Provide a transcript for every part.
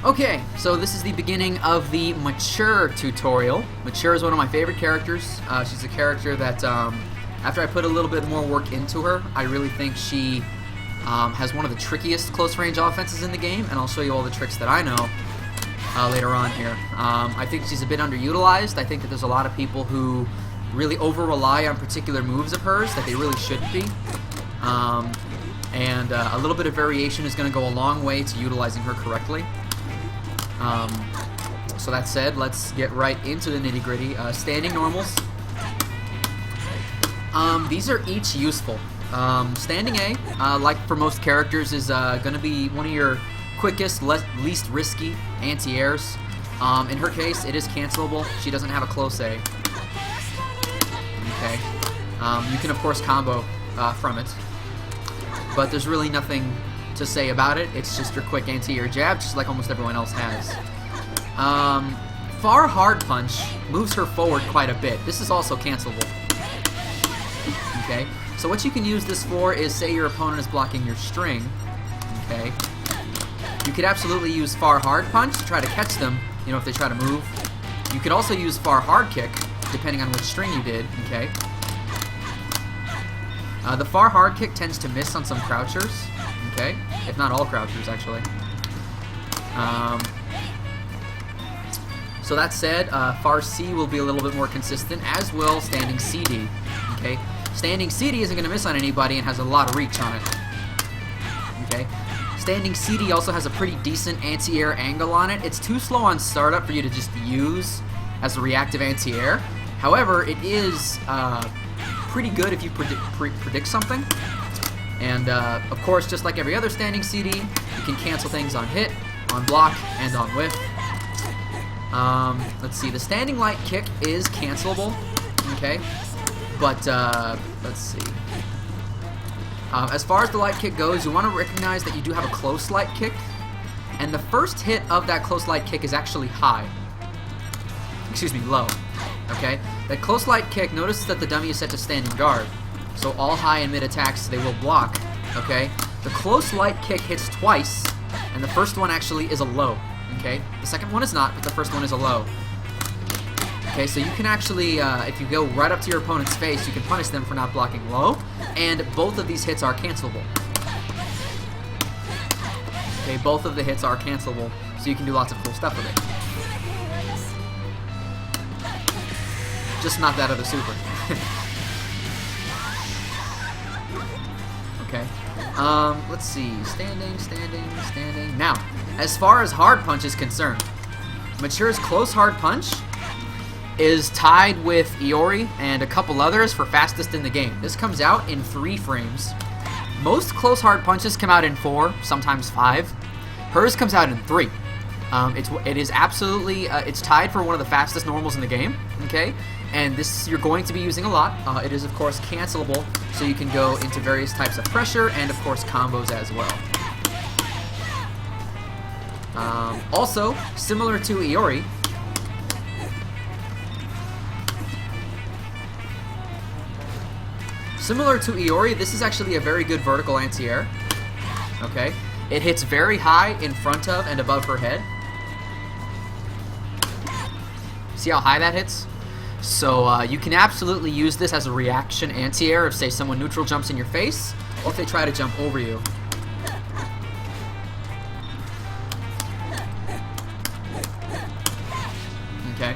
Okay, so this is the beginning of the Mature tutorial. Mature is one of my favorite characters. She's a character that, after I put a little bit more work into her, I really think she has one of the trickiest close-range offenses in the game, and I'll show you all the tricks that I know later on here. I think she's a bit underutilized. I think that there's a lot of people who really over-rely on particular moves of hers that they really shouldn't be. And a little bit of variation is going to go a long way to utilizing her correctly. So that said, let's get right into the nitty-gritty. Standing normals. These are each useful. Standing A, like for most characters, is going to be one of your quickest, least risky anti-airs. In her case, it is cancelable. She doesn't have a close A. Okay. You can, of course, combo from it. But there's really nothing to say about it. It's just your quick anti-air jab, just like almost everyone else has. Far hard punch moves her forward quite a bit. This is also cancelable. Okay, so what you can use this for is, say your opponent is blocking your string. Okay, you could absolutely use far hard punch to try to catch them, you know, if they try to move. You could also use far hard kick, depending on which string you did. Okay, the far hard kick tends to miss on some crouchers. Okay, if not all crouchers, actually. So that said, far C will be a little bit more consistent, as will standing CD. Okay, standing CD isn't going to miss on anybody and has a lot of reach on it. Okay, standing CD also has a pretty decent anti-air angle on it. It's too slow on startup for you to just use as a reactive anti-air. However, it is pretty good if you predict something. And, of course, just like every other standing CD, you can cancel things on hit, on block, and on whiff. Let's see, the standing light kick is cancelable, okay? But, let's see. As far as the light kick goes, you want to recognize that you do have a close light kick, and the first hit of that close light kick is actually high. Excuse me, low, okay? That close light kick, notice that the dummy is set to standing guard. So all high and mid attacks, they will block, okay? The close light kick hits twice, and the first one actually is a low, okay? The second one is not, but the first one is a low. Okay, so you can actually, if you go right up to your opponent's face, you can punish them for not blocking low, and both of these hits are cancelable. Okay, both of the hits are cancelable, so you can do lots of cool stuff with it. Just not that other super. Okay. Let's see. Standing. Now, as far as hard punch is concerned, Mature's close hard punch is tied with Iori and a couple others for fastest in the game. This comes out in 3 frames. Most close hard punches come out in 4, sometimes 5. Hers comes out in 3. It is absolutely, it's tied for one of the fastest normals in the game, okay? And this you're going to be using a lot. It is, of course, cancelable, so you can go into various types of pressure and, of course, combos as well. Also, similar to Iori, this is actually a very good vertical anti-air. Okay? It hits very high in front of and above her head. See how high that hits? So you can absolutely use this as a reaction anti-air if, say, someone neutral jumps in your face, or if they try to jump over you. Okay.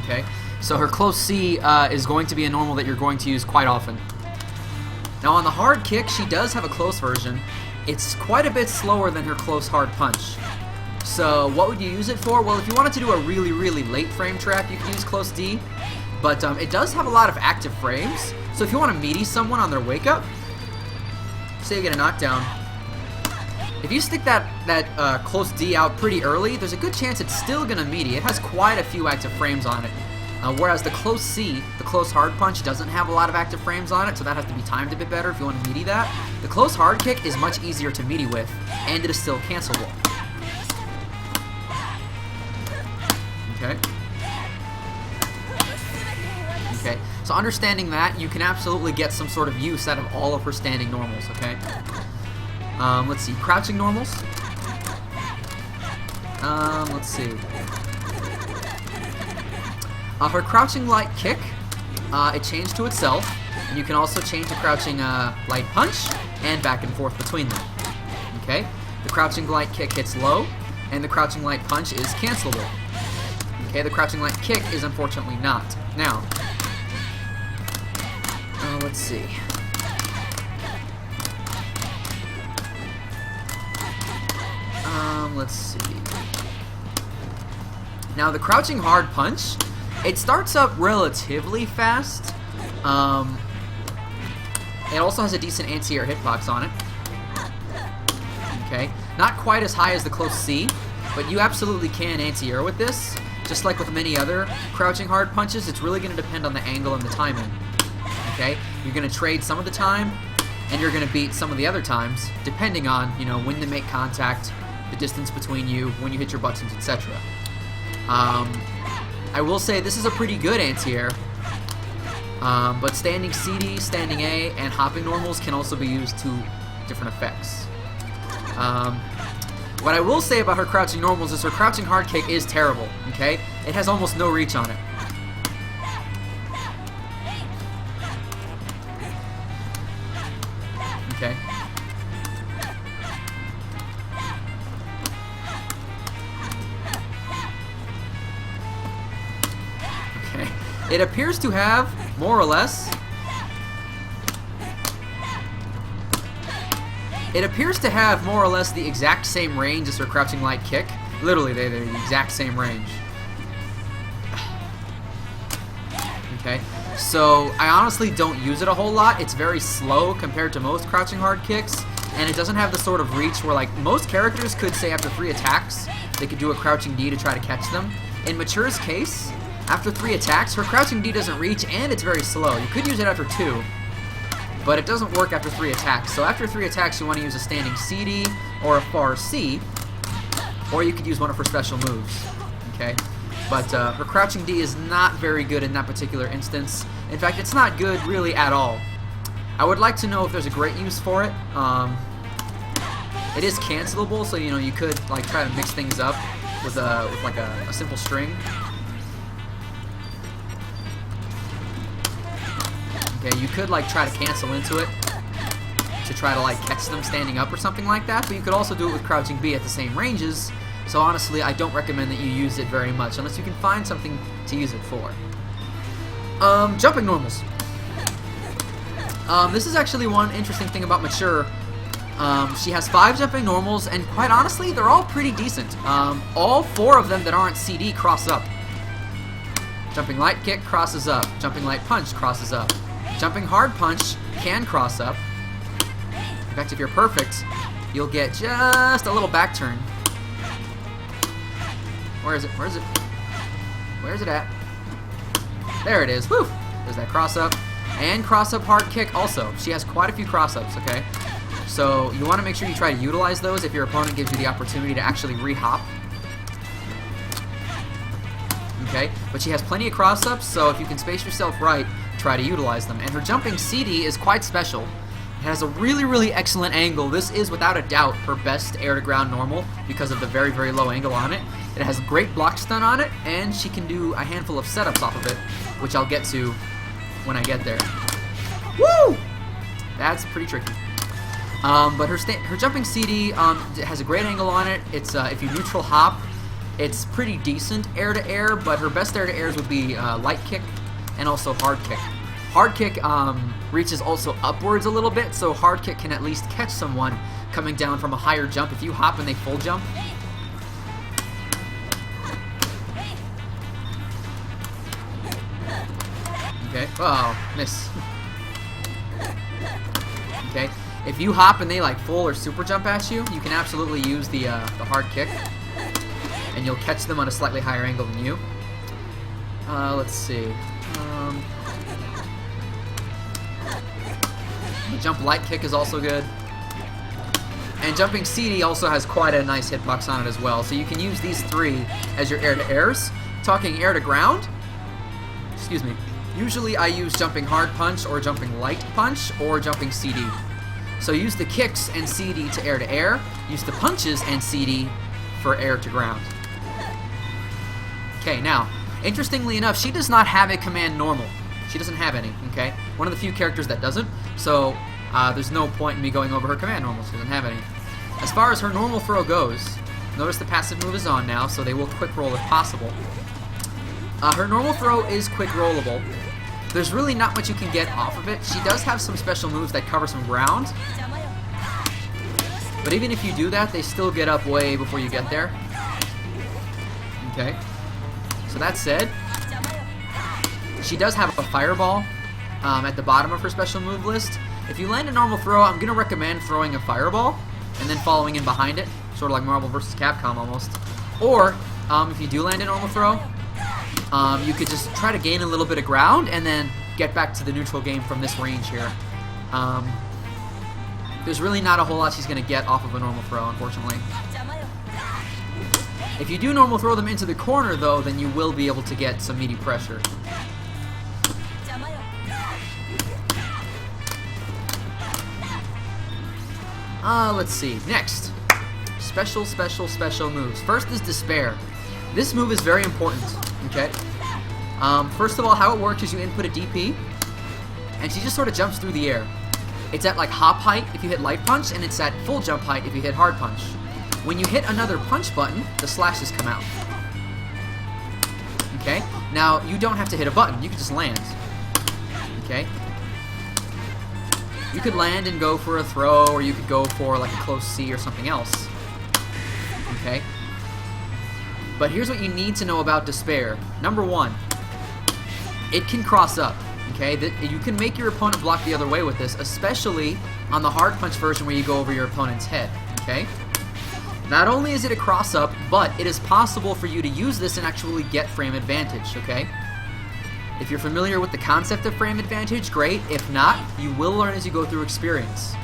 Okay. So her close C is going to be a normal that you're going to use quite often. Now on the hard kick, she does have a close version. It's quite a bit slower than her close hard punch. So what would you use it for? Well, if you wanted to do a really, really late frame trap, you could use close D. But it does have a lot of active frames. So if you want to meaty someone on their wake up, say you get a knockdown, if you stick that close D out pretty early, there's a good chance it's still going to meaty. It has quite a few active frames on it. Whereas the close C, the close hard punch, doesn't have a lot of active frames on it, so that has to be timed a bit better if you want to meaty that. The close hard kick is much easier to meaty with, and it is still cancelable. Okay. Okay, so understanding that, you can absolutely get some sort of use out of all of her standing normals, okay? Let's see, crouching normals. Let's see. Her crouching light kick, it changed to itself, and you can also change the crouching light punch and back and forth between them. Okay? The crouching light kick hits low, and the crouching light punch is cancelable. Okay, the crouching light kick is unfortunately not. Now, let's see. Let's see. Now, the crouching hard punch, it starts up relatively fast. It also has a decent anti-air hitbox on it. Okay, not quite as high as the close C, but you absolutely can anti-air with this. Just like with many other crouching hard punches, it's really going to depend on the angle and the timing. Okay, you're going to trade some of the time, and you're going to beat some of the other times, depending on, you know, when to make contact, the distance between you, when you hit your buttons, etc. I will say this is a pretty good anti-air, but standing CD, standing A, and hopping normals can also be used to different effects. What I will say about her crouching normals is her crouching hard kick is terrible, okay? It has almost no reach on it. Okay. Okay. It appears to have, more or less, the exact same range as her crouching light kick. Literally, they're the exact same range. Okay, so I honestly don't use it a whole lot. It's very slow compared to most crouching hard kicks, and it doesn't have the sort of reach where, like, most characters could say after 3 attacks, they could do a crouching D to try to catch them. In Mature's case, after 3 attacks, her crouching D doesn't reach, and it's very slow. You could use it after 2. But it doesn't work after 3 attacks. So after 3 attacks, you want to use a standing CD or a far C, or you could use one of her special moves. Okay, but her crouching D is not very good in that particular instance. In fact, it's not good really at all. I would like to know if there's a great use for it. It is cancelable, so you know you could like try to mix things up with like a simple string. Okay, you could like try to cancel into it to try to like catch them standing up or something like that, but you could also do it with crouching B at the same ranges. So honestly, I don't recommend that you use it very much unless you can find something to use it for. Jumping normals. This is actually one interesting thing about Mature. She has 5 jumping normals, and quite honestly, they're all pretty decent. All 4 of them that aren't CD cross up. Jumping light kick crosses up. Jumping light punch crosses up. Jumping hard punch can cross up. In fact, if you're perfect, you'll get just a little back turn. Where is it? Where is it? Where's it at? There it is. Woo! There's that cross up. And cross up hard kick also. She has quite a few cross ups, okay? So you want to make sure you try to utilize those if your opponent gives you the opportunity to actually re-hop. Okay? But she has plenty of cross ups, so if you can space yourself right, try to utilize them. And her jumping CD is quite special. It has a really, really excellent angle. This is, without a doubt, her best air-to-ground normal because of the very, very low angle on it. It has great block stun on it, and she can do a handful of setups off of it, which I'll get to when I get there. Woo! That's pretty tricky. But her jumping CD has a great angle on it. It's if you neutral hop, it's pretty decent air-to-air, but her best air-to-airs would be light kick and also hard kick. Hard kick reaches also upwards a little bit, so hard kick can at least catch someone coming down from a higher jump if you hop and they full jump. Okay, oh, miss. Okay, if you hop and they like full or super jump at you, you can absolutely use the hard kick, and you'll catch them on a slightly higher angle than you. Let's see. The jump light kick is also good. And jumping CD also has quite a nice hitbox on it as well. So you can use these 3 as your air-to-airs. Talking air-to-ground, excuse me, usually I use jumping hard punch or jumping light punch or jumping CD. So use the kicks and CD to air-to-air. Use the punches and CD for air to ground. Okay, now, interestingly enough, she does not have a command normal. She doesn't have any, okay? One of the few characters that doesn't, so there's no point in me going over her command normal. She doesn't have any. As far as her normal throw goes, notice the passive move is on now, so they will quick roll if possible. Her normal throw is quick rollable. There's really not much you can get off of it. She does have some special moves that cover some ground, but even if you do that, they still get up way before you get there. Okay. So that said, she does have a fireball at the bottom of her special move list. If you land a normal throw, I'm going to recommend throwing a fireball and then following in behind it, sort of like Marvel vs. Capcom almost. Or, if you do land a normal throw, you could just try to gain a little bit of ground and then get back to the neutral game from this range here. There's really not a whole lot she's going to get off of a normal throw, unfortunately. If you do normal throw them into the corner, though, then you will be able to get some meaty pressure. Let's see. Next. Special moves. First is Despair. This move is very important, okay? First of all, how it works is you input a DP, and she just sort of jumps through the air. It's at like hop height if you hit light punch, and it's at full jump height if you hit hard punch. When you hit another punch button, the slashes come out. Okay? Now, you don't have to hit a button, you can just land. Okay? You could land and go for a throw, or you could go for like a close C or something else. Okay? But here's what you need to know about Despair. Number one, it can cross up. Okay? You can make your opponent block the other way with this, especially on the hard punch version where you go over your opponent's head. Okay? Not only is it a cross up, but it is possible for you to use this and actually get frame advantage, okay? If you're familiar with the concept of frame advantage, great. If not, you will learn as you go through experience.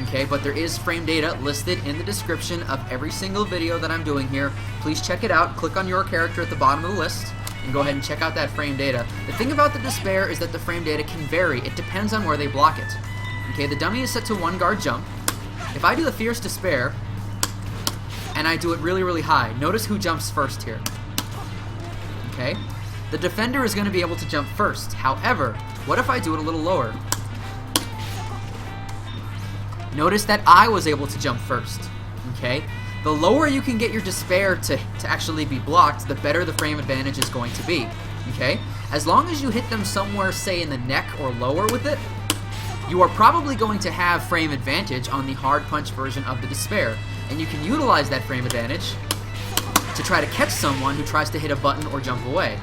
Okay, but there is frame data listed in the description of every single video that I'm doing here. Please check it out. Click on your character at the bottom of the list and go ahead and check out that frame data. The thing about the Despair is that the frame data can vary. It depends on where they block it. Okay, the dummy is set to 1 guard jump. If I do the Fierce Despair, and I do it really, really high, notice who jumps first here. Okay? The defender is going to be able to jump first. However, what if I do it a little lower? Notice that I was able to jump first. Okay? The lower you can get your Despair to actually be blocked, the better the frame advantage is going to be. Okay? As long as you hit them somewhere, say in the neck or lower with it, you are probably going to have frame advantage on the hard punch version of the Despair. And you can utilize that frame advantage to try to catch someone who tries to hit a button or jump away.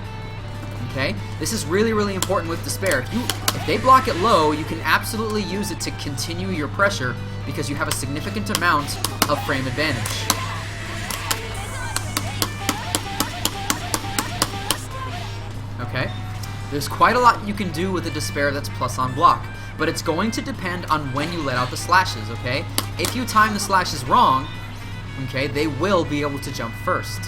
Okay? This is really, really important with Despair. If they block it low, you can absolutely use it to continue your pressure because you have a significant amount of frame advantage. Okay? There's quite a lot you can do with a Despair that's plus on block, but it's going to depend on when you let out the slashes, okay? If you time the slashes wrong, okay, they will be able to jump first.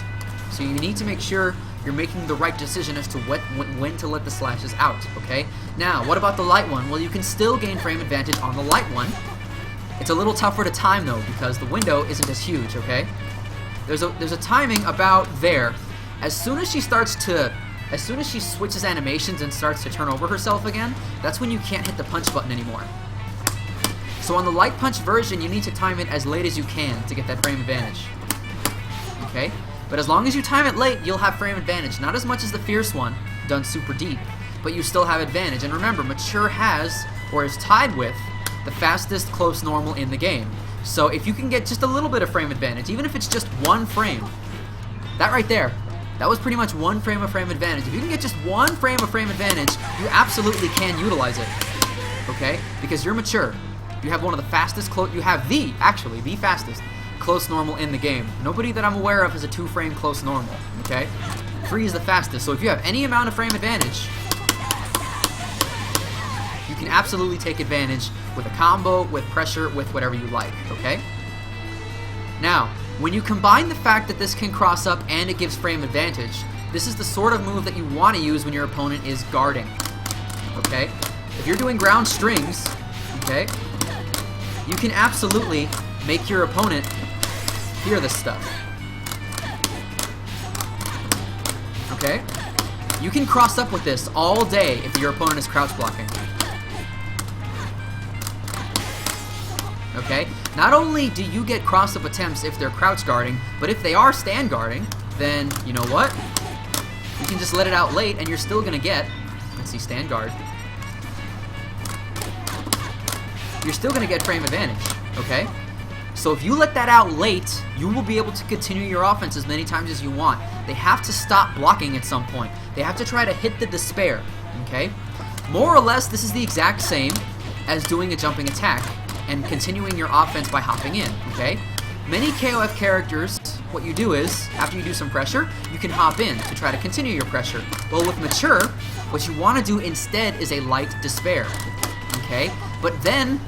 So you need to make sure you're making the right decision as to when to let the slashes out, okay? Now, what about the light one? Well, you can still gain frame advantage on the light one. It's a little tougher to time, though, because the window isn't as huge, okay? There's a timing about there. As soon as she switches animations and starts to turn over herself again, that's when you can't hit the punch button anymore. So on the light punch version, you need to time it as late as you can to get that frame advantage. Okay? But as long as you time it late, you'll have frame advantage. Not as much as the Fierce one, done super deep, but you still have advantage. And remember, Mature has, or is tied with, the fastest close normal in the game. So if you can get just a little bit of frame advantage, even if it's just 1 frame, that right there, that was pretty much 1 frame of frame advantage. If you can get just 1 frame of frame advantage, you absolutely can utilize it. Okay? Because you're Mature. You have one of the fastest you have the fastest close normal in the game. Nobody that I'm aware of has a 2-frame close normal. Okay? 3 is the fastest. So if you have any amount of frame advantage, you can absolutely take advantage with a combo, with pressure, with whatever you like. Okay? Now, when you combine the fact that this can cross up and it gives frame advantage, this is the sort of move that you want to use when your opponent is guarding. Okay? If you're doing ground strings, okay, you can absolutely make your opponent hear this stuff. Okay? You can cross up with this all day if your opponent is crouch blocking. Okay? Not only do you get cross-up attempts if they're crouch guarding, but if they are stand guarding, then, you know what? You can just let it out late and you're still gonna get, let's see, stand guard. You're still gonna get frame advantage, okay? So if you let that out late, you will be able to continue your offense as many times as you want. They have to stop blocking at some point. They have to try to hit the despair, okay? More or less, this is the exact same as doing a jumping attack and continuing your offense by hopping in, okay? Many KOF characters, what you do is, after you do some pressure, you can hop in to try to continue your pressure. Well, with Mature, what you want to do instead is a light despair, okay? But then,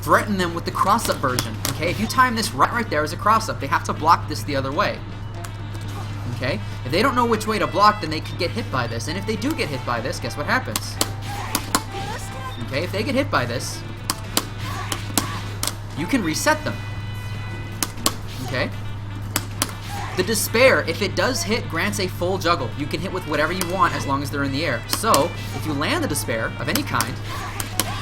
threaten them with the cross-up version, okay? If you time this right there as a cross-up, they have to block this the other way, okay? If they don't know which way to block, then they could get hit by this. And if they do get hit by this, guess what happens? Okay, if they get hit by this, you can reset them. Okay? The despair, if it does hit, grants a full juggle. You can hit with whatever you want as long as they're in the air. So, if you land the despair of any kind,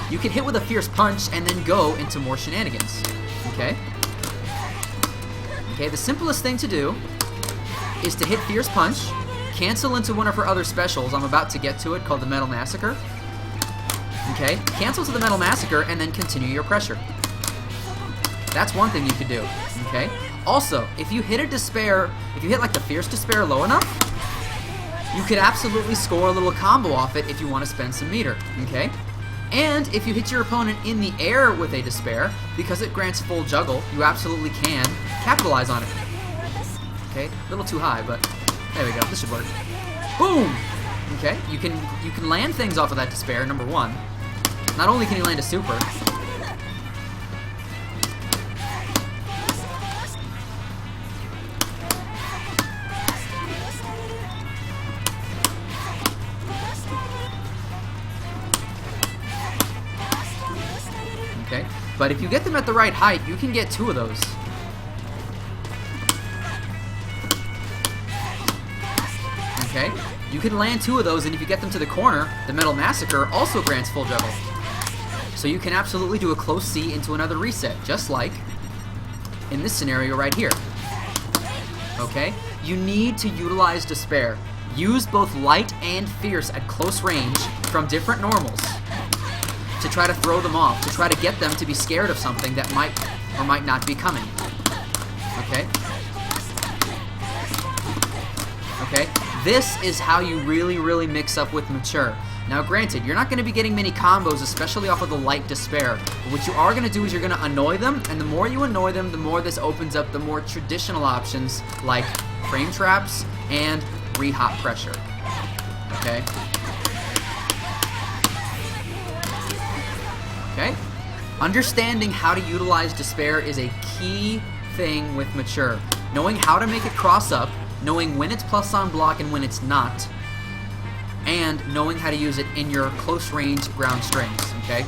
you can hit with a fierce punch and then go into more shenanigans. Okay? Okay, the simplest thing to do is to hit fierce punch, cancel into one of her other specials. I'm about to get to it, called the Metal Massacre. Okay? Cancel to the Metal Massacre and then continue your pressure. That's one thing you could do, okay? Also, if you hit a despair, if you hit like the fierce despair low enough, you could absolutely score a little combo off it if you want to spend some meter, okay? And if you hit your opponent in the air with a despair, because it grants full juggle, you absolutely can capitalize on it. Okay, a little too high, but there we go, this should work. Boom! Okay, you can land things off of that despair, number one. Not only can you land a super, okay? But if you get them at the right height, you can get two of those. Okay? You can land two of those, and if you get them to the corner, the Metal Massacre also grants full juggle. So you can absolutely do a close C into another reset, just like in this scenario right here. Okay? You need to utilize Despair. Use both light and fierce at close range from different normals to try to throw them off, to try to get them to be scared of something that might or might not be coming. Okay? Okay? This is how you really mix up with Mature. Now granted, you're not going to be getting many combos, especially off of the light Despair. But what you are going to do is you're going to annoy them, and the more you annoy them, the more this opens up the more traditional options like frame traps and re-hop pressure. Okay? Okay? Understanding how to utilize Despair is a key thing with Mature. Knowing how to make it cross up, knowing when it's plus on block and when it's not, and knowing how to use it in your close range ground strings, okay?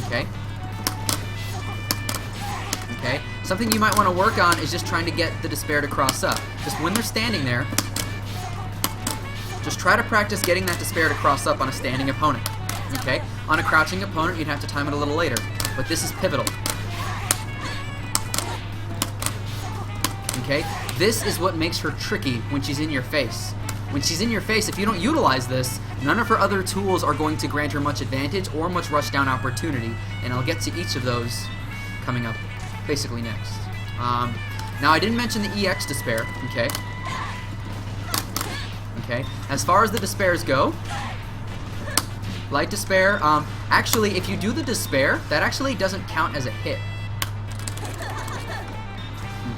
Okay? Okay? Something you might want to work on is just trying to get the Despair to cross up. Just when they're standing there, just try to practice getting that Despair to cross up on a standing opponent, okay? On a crouching opponent, you'd have to time it a little later, but this is pivotal. Okay? This is what makes her tricky when she's in your face. When she's in your face, if you don't utilize this, none of her other tools are going to grant her much advantage or much rushdown opportunity, and I'll get to each of those coming up basically next. Now, I didn't mention the EX Despair, okay? Okay? As far as the Despairs go, Light Despair, actually, if you do the Despair, that actually doesn't count as a hit.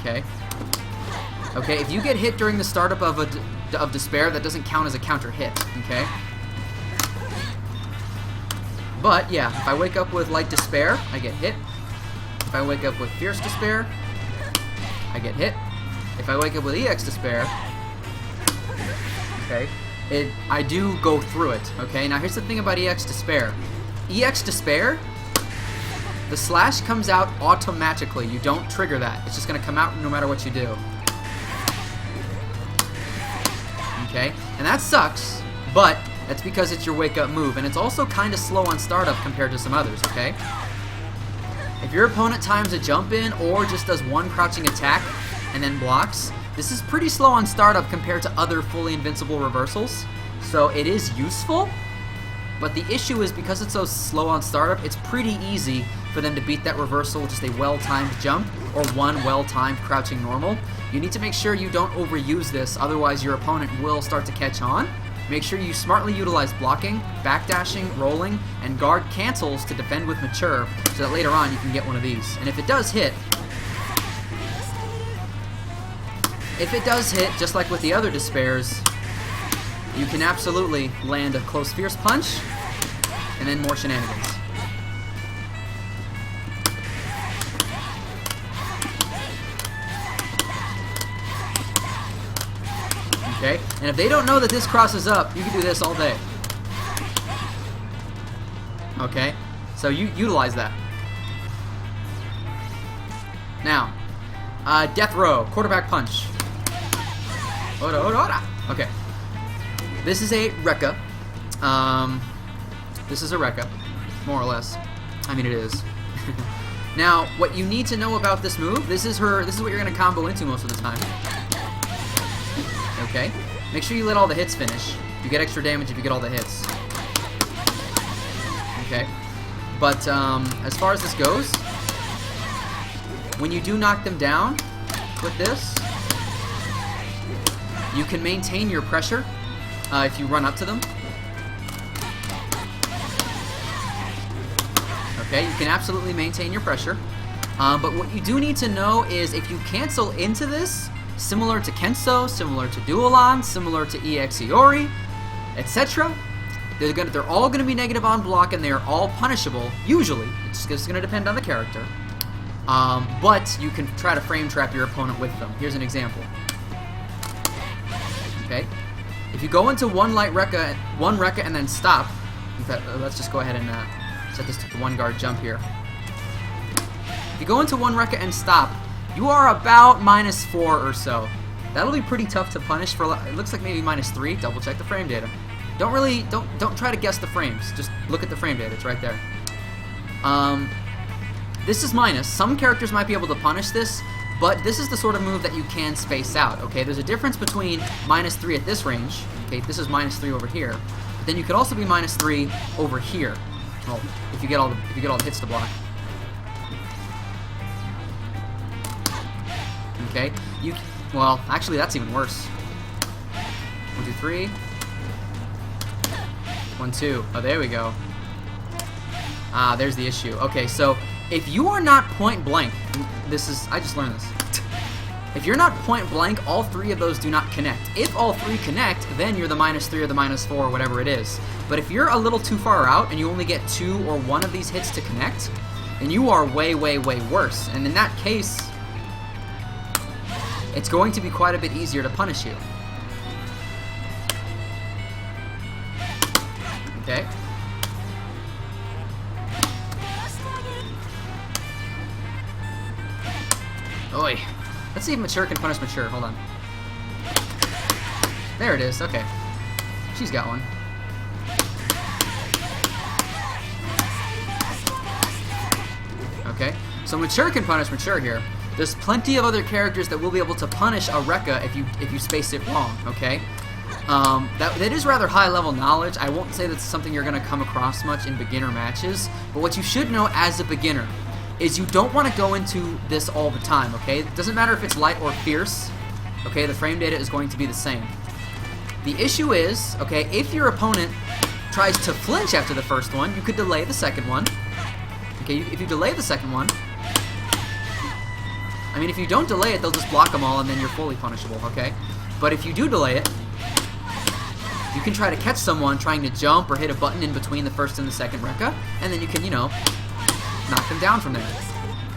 Okay? Okay, if you get hit during the startup of Despair, that doesn't count as a counter hit, okay? But, yeah, if I wake up with Light Despair, I get hit. If I wake up with Fierce Despair, I get hit. If I wake up with EX Despair, okay, I do go through it, okay? Now, here's the thing about EX Despair. EX Despair The slash comes out automatically. You don't trigger that. It's just going to come out no matter what you do. Okay? And that sucks, but that's because it's your wake-up move. And it's also kind of slow on startup compared to some others, okay? If your opponent times a jump in or just does one crouching attack and then blocks, this is pretty slow on startup compared to other fully invincible reversals. So it is useful, but the issue is because it's so slow on startup, it's pretty easy for them to beat that reversal with just a well-timed jump or one well-timed crouching normal. You need to make sure you don't overuse this, otherwise your opponent will start to catch on. Make sure you smartly utilize blocking, backdashing, rolling, and guard cancels to defend with mature so that later on you can get one of these. And if it does hit, just like with the other despairs, you can absolutely land a close fierce punch and then more shenanigans. Okay, and if they don't know that this crosses up, you can do this all day. Okay, so you utilize that. Now, death row, quarterback punch. Ora, ora, ora. Okay, this is a reca. This is a reca, more or less. I mean, it is. Now, what you need to know about this move, this is what you're gonna combo into most of the time. Okay? Make sure you let all the hits finish. You get extra damage if you get all the hits. Okay? But as far as this goes, when you do knock them down with this, you can maintain your pressure if you run up to them. Okay? You can absolutely maintain your pressure. But what you do need to know is if you cancel into this, similar to Kenso, similar to Duolan, similar to Exiori, etc. They're all going to be negative on block, and they are all punishable, usually. It's just going to depend on the character. But you can try to frame trap your opponent with them. Here's an example. Okay? If you go into one reca and then stop, in fact, let's just go ahead and set this to the one guard jump here. If you go into one reca and stop, you are about -4 or so. That'll be pretty tough to punish for. It looks like maybe -3. Double check the frame data. Don't try to guess the frames. Just look at the frame data. It's right there. This is minus. Some characters might be able to punish this, but this is the sort of move that you can space out. Okay, there's a difference between -3 at this range. Okay, this is -3 over here. But then you could also be -3 over here. Well, if you get all the hits to block. Okay, well, actually that's even worse. 1, 2, 3. 1, 2. Oh, there we go. Ah, there's the issue. Okay, so if you are not point blank, I just learned this. If you're not point blank, all three of those do not connect. If all three connect, then you're the -3 or the -4 or whatever it is. But if you're a little too far out and you only get 2 or 1 of these hits to connect, then you are way, way, way worse. And in that case, it's going to be quite a bit easier to punish you. Okay? Oi. Let's see if Mature can punish Mature. Hold on. There it is. Okay. She's got one. Okay. So Mature can punish Mature here. There's plenty of other characters that will be able to punish a reca if you space it wrong, okay? That is rather high-level knowledge. I won't say that's something you're going to come across much in beginner matches, but what you should know as a beginner is you don't want to go into this all the time, okay? It doesn't matter if it's light or fierce, okay? The frame data is going to be the same. The issue is, okay, if your opponent tries to flinch after the first one, you could delay the second one. Okay, if you delay the second one, I mean, if you don't delay it, they'll just block them all, and then you're fully punishable, okay? But if you do delay it, you can try to catch someone trying to jump or hit a button in between the first and the second reca, and then you can, knock them down from there.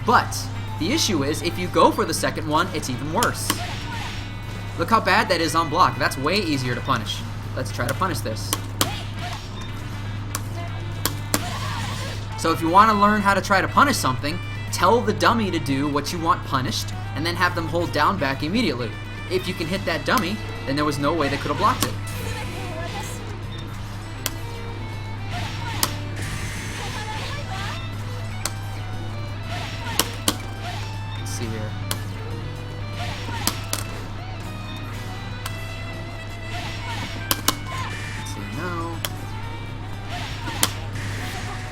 But the issue is, if you go for the second one, it's even worse. Look how bad that is on block. That's way easier to punish. Let's try to punish this. So if you want to learn how to try to punish something, tell the dummy to do what you want punished, and then have them hold down back immediately. If you can hit that dummy, then there was no way they could have blocked it. Let's see here. Let's see, no.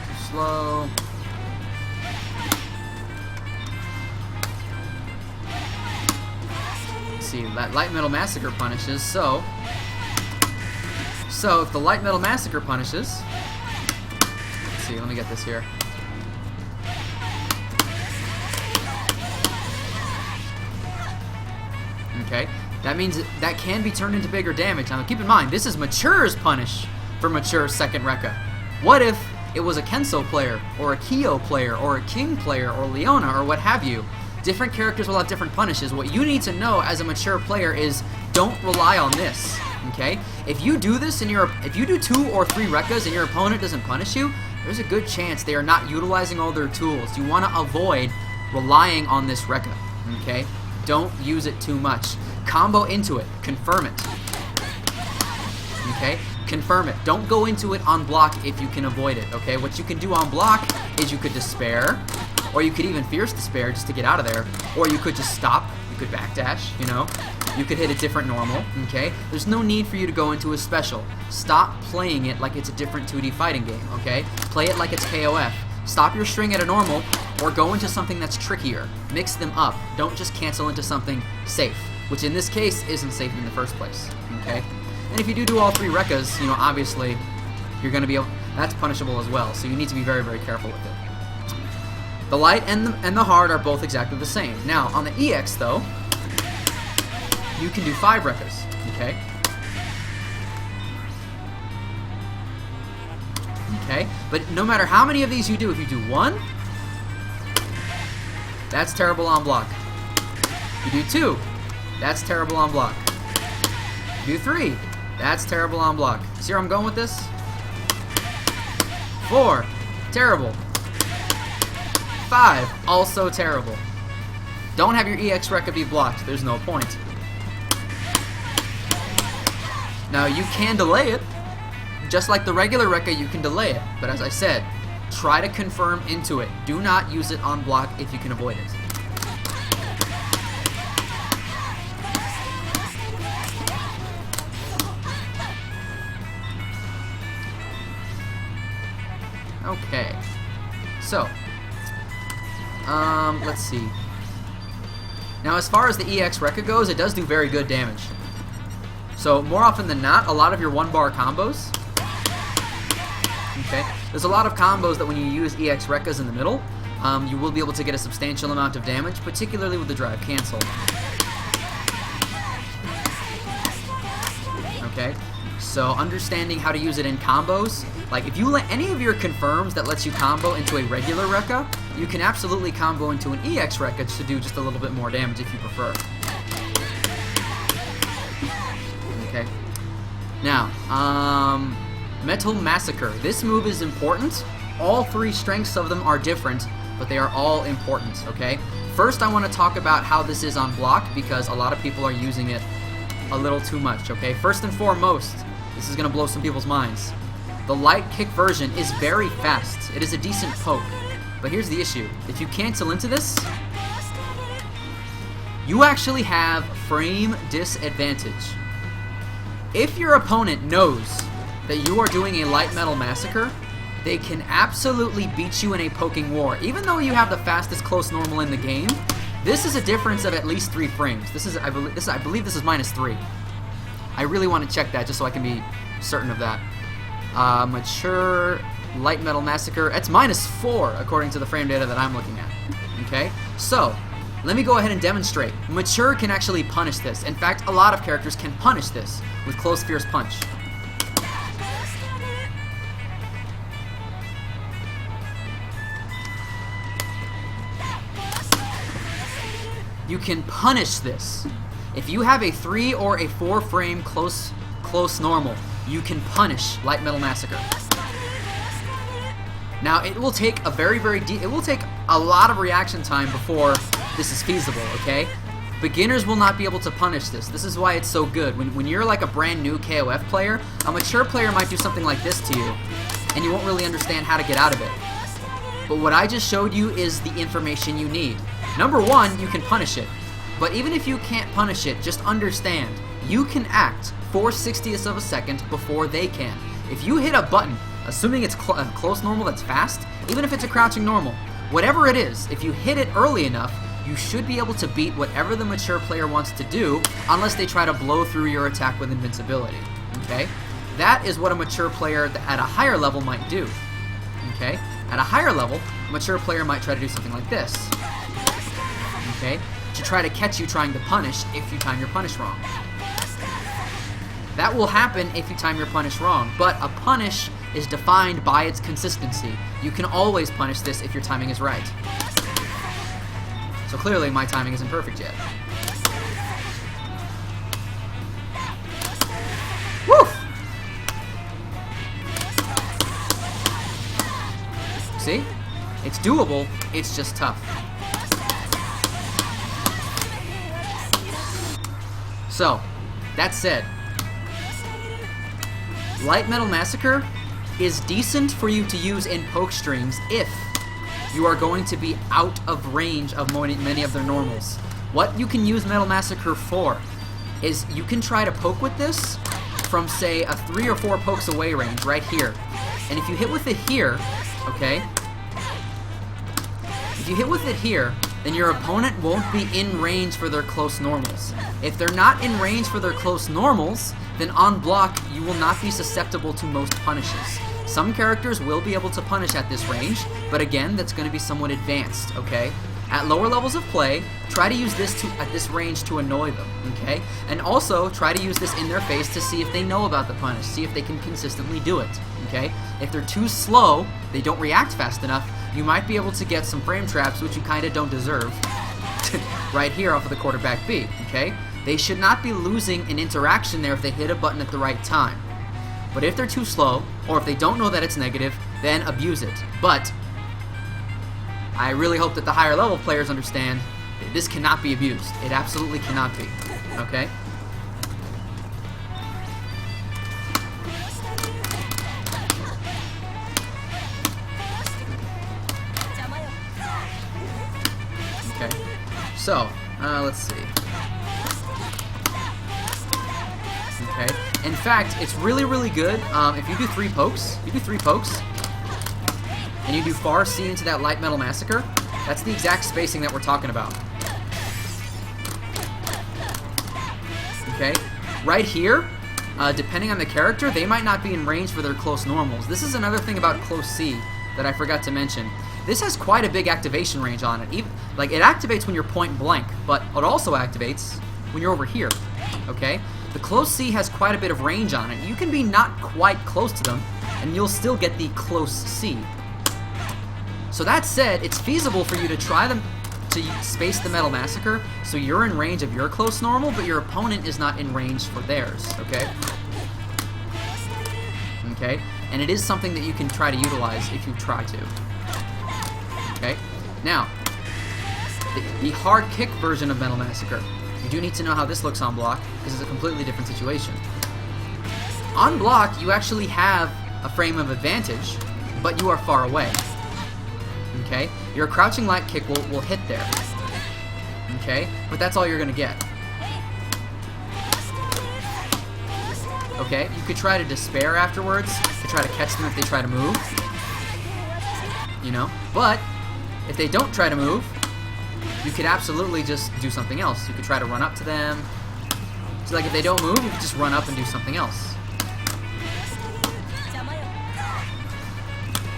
Too slow. See, that Light Metal Massacre punishes, so if the Light Metal Massacre punishes, let's see, let me get this here. Okay, that means that can be turned into bigger damage. Now keep in mind, this is Mature's punish for Mature's second Reca. What if it was a Kenso player, or a Kyo player, or a King player, or Leona, or what have you? Different characters will have different punishes. What you need to know as a mature player is don't rely on this, okay? If you do this and if you do 2 or 3 recas and your opponent doesn't punish you, there's a good chance they are not utilizing all their tools. You want to avoid relying on this reca, okay? Don't use it too much. Combo into it. Confirm it. Okay? Confirm it. Don't go into it on block if you can avoid it, okay? What you can do on block is you could despair, or you could even fierce despair just to get out of there, or you could just stop, you could backdash, you know? You could hit a different normal, okay? There's no need for you to go into a special. Stop playing it like it's a different 2D fighting game, okay? Play it like it's KOF. Stop your string at a normal, or go into something that's trickier. Mix them up. Don't just cancel into something safe, which in this case isn't safe in the first place, okay? And if you do all 3 recas, you know, obviously, you're going to be able, that's punishable as well, so you need to be very, very careful with it. The light and the hard are both exactly the same. Now, on the EX, though, you can do 5 recas, okay? Okay, but no matter how many of these you do, if you do 1, that's terrible on block. If you do 2, that's terrible on block. If you do 3, that's terrible on block. See where I'm going with this? 4, terrible. 5, also terrible. Don't have your EX reca be blocked. There's no point. Now, you can delay it. Just like the regular reca, you can delay it. But as I said, try to confirm into it. Do not use it on block if you can avoid it. Okay. So, let's see. Now, as far as the EX reca goes, it does do very good damage. So, more often than not, a lot of your 1-bar combos, okay, there's a lot of combos that when you use EX recas in the middle, you will be able to get a substantial amount of damage, particularly with the drive cancel. Okay, so understanding how to use it in combos, like if you let any of your confirms that lets you combo into a regular reca, you can absolutely combo into an EX reca to do just a little bit more damage if you prefer. Okay. Now, Metal Massacre. This move is important. All 3 strengths of them are different, but they are all important, okay? First, I want to talk about how this is on block, because a lot of people are using it a little too much, okay? First and foremost, this is going to blow some people's minds. The light kick version is very fast. It is a decent poke. But here's the issue. If you cancel into this, you actually have frame disadvantage. If your opponent knows that you are doing a Light Metal Massacre, they can absolutely beat you in a poking war. Even though you have the fastest close normal in the game, this is a difference of at least 3 frames. This is, I believe this is -3. I really want to check that just so I can be certain of that. Mature Light Metal Massacre, it's -4 according to the frame data that I'm looking at. Okay, so let me go ahead and demonstrate. Mature can actually punish this. In fact, a lot of characters can punish this with Close Fierce Punch. You can punish this. If you have a 3 or a 4 frame close normal, you can punish Light Metal Massacre. Now, it will take a it will take a lot of reaction time before this is feasible, okay? Beginners will not be able to punish this. This is why it's so good. When you're like a brand new KOF player, a mature player might do something like this to you, and you won't really understand how to get out of it. But what I just showed you is the information you need. Number one, you can punish it. But even if you can't punish it, just understand, you can act 4/60ths of a second before they can. If you hit a button, assuming it's a close normal that's fast, even if it's a crouching normal, whatever it is, if you hit it early enough, you should be able to beat whatever the mature player wants to do, unless they try to blow through your attack with invincibility, okay? That is what a mature player at a higher level might do, okay? At a higher level, a mature player might try to do something like this, okay? To try to catch you trying to punish if you time your punish wrong. That will happen if you time your punish wrong, but a punish is defined by its consistency. You can always punish this if your timing is right. So clearly my timing isn't perfect yet. Woo! See? It's doable, it's just tough. So, that said, Light Metal Massacre is decent for you to use in poke streams if you are going to be out of range of many of their normals. What you can use Metal Massacre for is you can try to poke with this from, say, a 3 or 4 pokes away range right here. And if you hit with it here, okay, if you hit with it here, then your opponent won't be in range for their close normals. If they're not in range for their close normals, then on block, you will not be susceptible to most punishes. Some characters will be able to punish at this range, but again, that's going to be somewhat advanced, okay? At lower levels of play, try to use this at this range to annoy them, okay? And also, try to use this in their face to see if they know about the punish, see if they can consistently do it, okay? If they're too slow, they don't react fast enough, you might be able to get some frame traps, which you kind of don't deserve, right here off of the quarterback B, okay? They should not be losing an interaction there if they hit a button at the right time. But if they're too slow, or if they don't know that it's negative, then abuse it. But I really hope that the higher level players understand that this cannot be abused. It absolutely cannot be. Okay? Okay. So, let's see. Okay. In fact, it's really, really good if you do 3 pokes. And you do far C into that Light Metal Massacre. That's the exact spacing that we're talking about. Okay? Right here, depending on the character, they might not be in range for their close normals. This is another thing about close C that I forgot to mention. This has quite a big activation range on it. Even, like, it activates when you're point blank, but it also activates when you're over here. Okay? The close C has quite a bit of range on it. You can be not quite close to them, and you'll still get the close C. So that said, it's feasible for you to try them to space the Metal Massacre so you're in range of your close normal, but your opponent is not in range for theirs, okay? Okay? And it is something that you can try to utilize if you try to. Okay? Now, the hard kick version of Metal Massacre. You do need to know how this looks on block, because it's a completely different situation. On block, you actually have a frame of advantage, but you are far away. Okay? Your crouching light kick will hit there. Okay? But that's all you're going to get. Okay? You could try to despair afterwards, to try to catch them if they try to move. You know? But, if they don't try to move, you could absolutely just do something else. You could try to run up to them. So like if they don't move, you could just run up and do something else.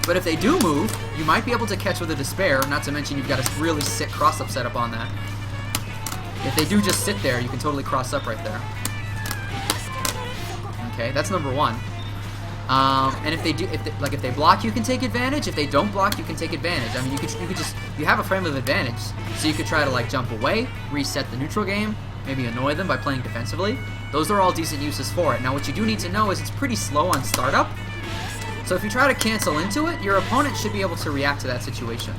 But if they do move, you might be able to catch with a despair, not to mention you've got a really sick cross-up setup on that. If they do just sit there, you can totally cross up right there. Okay, that's number 1. And if they block, you can take advantage. If they don't block, you can take advantage. I mean, you have a frame of advantage, so you could try to like jump away, reset the neutral game, maybe annoy them by playing defensively. Those are all decent uses for it. Now, what you do need to know is it's pretty slow on startup, So if you try to cancel into it, your opponent should be able to react to that situation.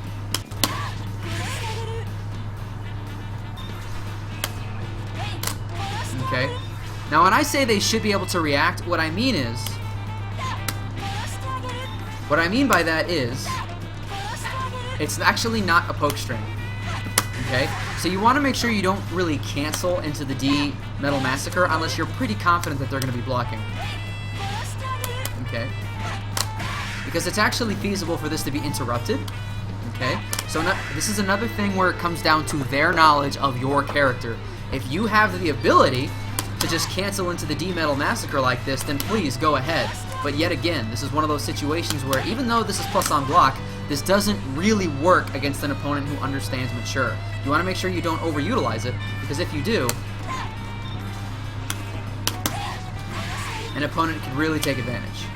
Okay. Now when I say they should be able to react, what I mean by that is, it's actually not a poke string. Okay? So you want to make sure you don't really cancel into the D Metal Massacre unless you're pretty confident that they're going to be blocking. Okay? Because it's actually feasible for this to be interrupted. Okay? So this is another thing where it comes down to their knowledge of your character. If you have the ability to just cancel into the D Metal Massacre like this, then please go ahead. But yet again, this is one of those situations where even though this is plus on block, this doesn't really work against an opponent who understands Mature. You want to make sure you don't overutilize it, because if you do, an opponent can really take advantage.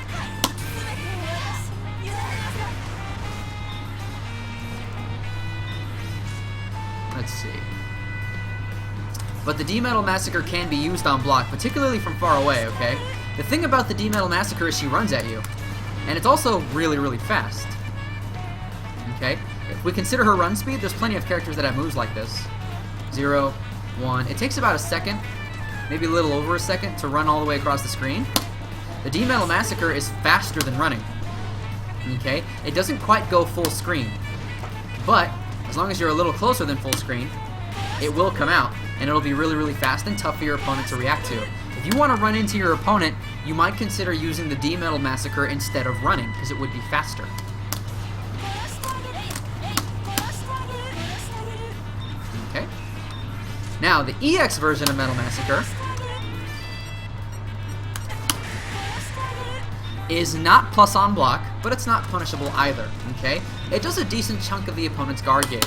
Let's see. But the D Metal Massacre can be used on block, particularly from far away, okay? The thing about the D Metal Massacre is she runs at you. And it's also really, really fast. Okay? If we consider her run speed, there's plenty of characters that have moves like this. 0, 1. It takes about a second, maybe a little over a second, to run all the way across the screen. The D Metal Massacre is faster than running. Okay? It doesn't quite go full screen. But, as long as you're a little closer than full screen, it will come out. And it'll be really, really fast and tough for your opponent to react to. If you want to run into your opponent, you might consider using the D Metal Massacre instead of running, because it would be faster. Okay. Now, the EX version of Metal Massacre is not plus on block, but it's not punishable either. Okay? It does a decent chunk of the opponent's guard gauge.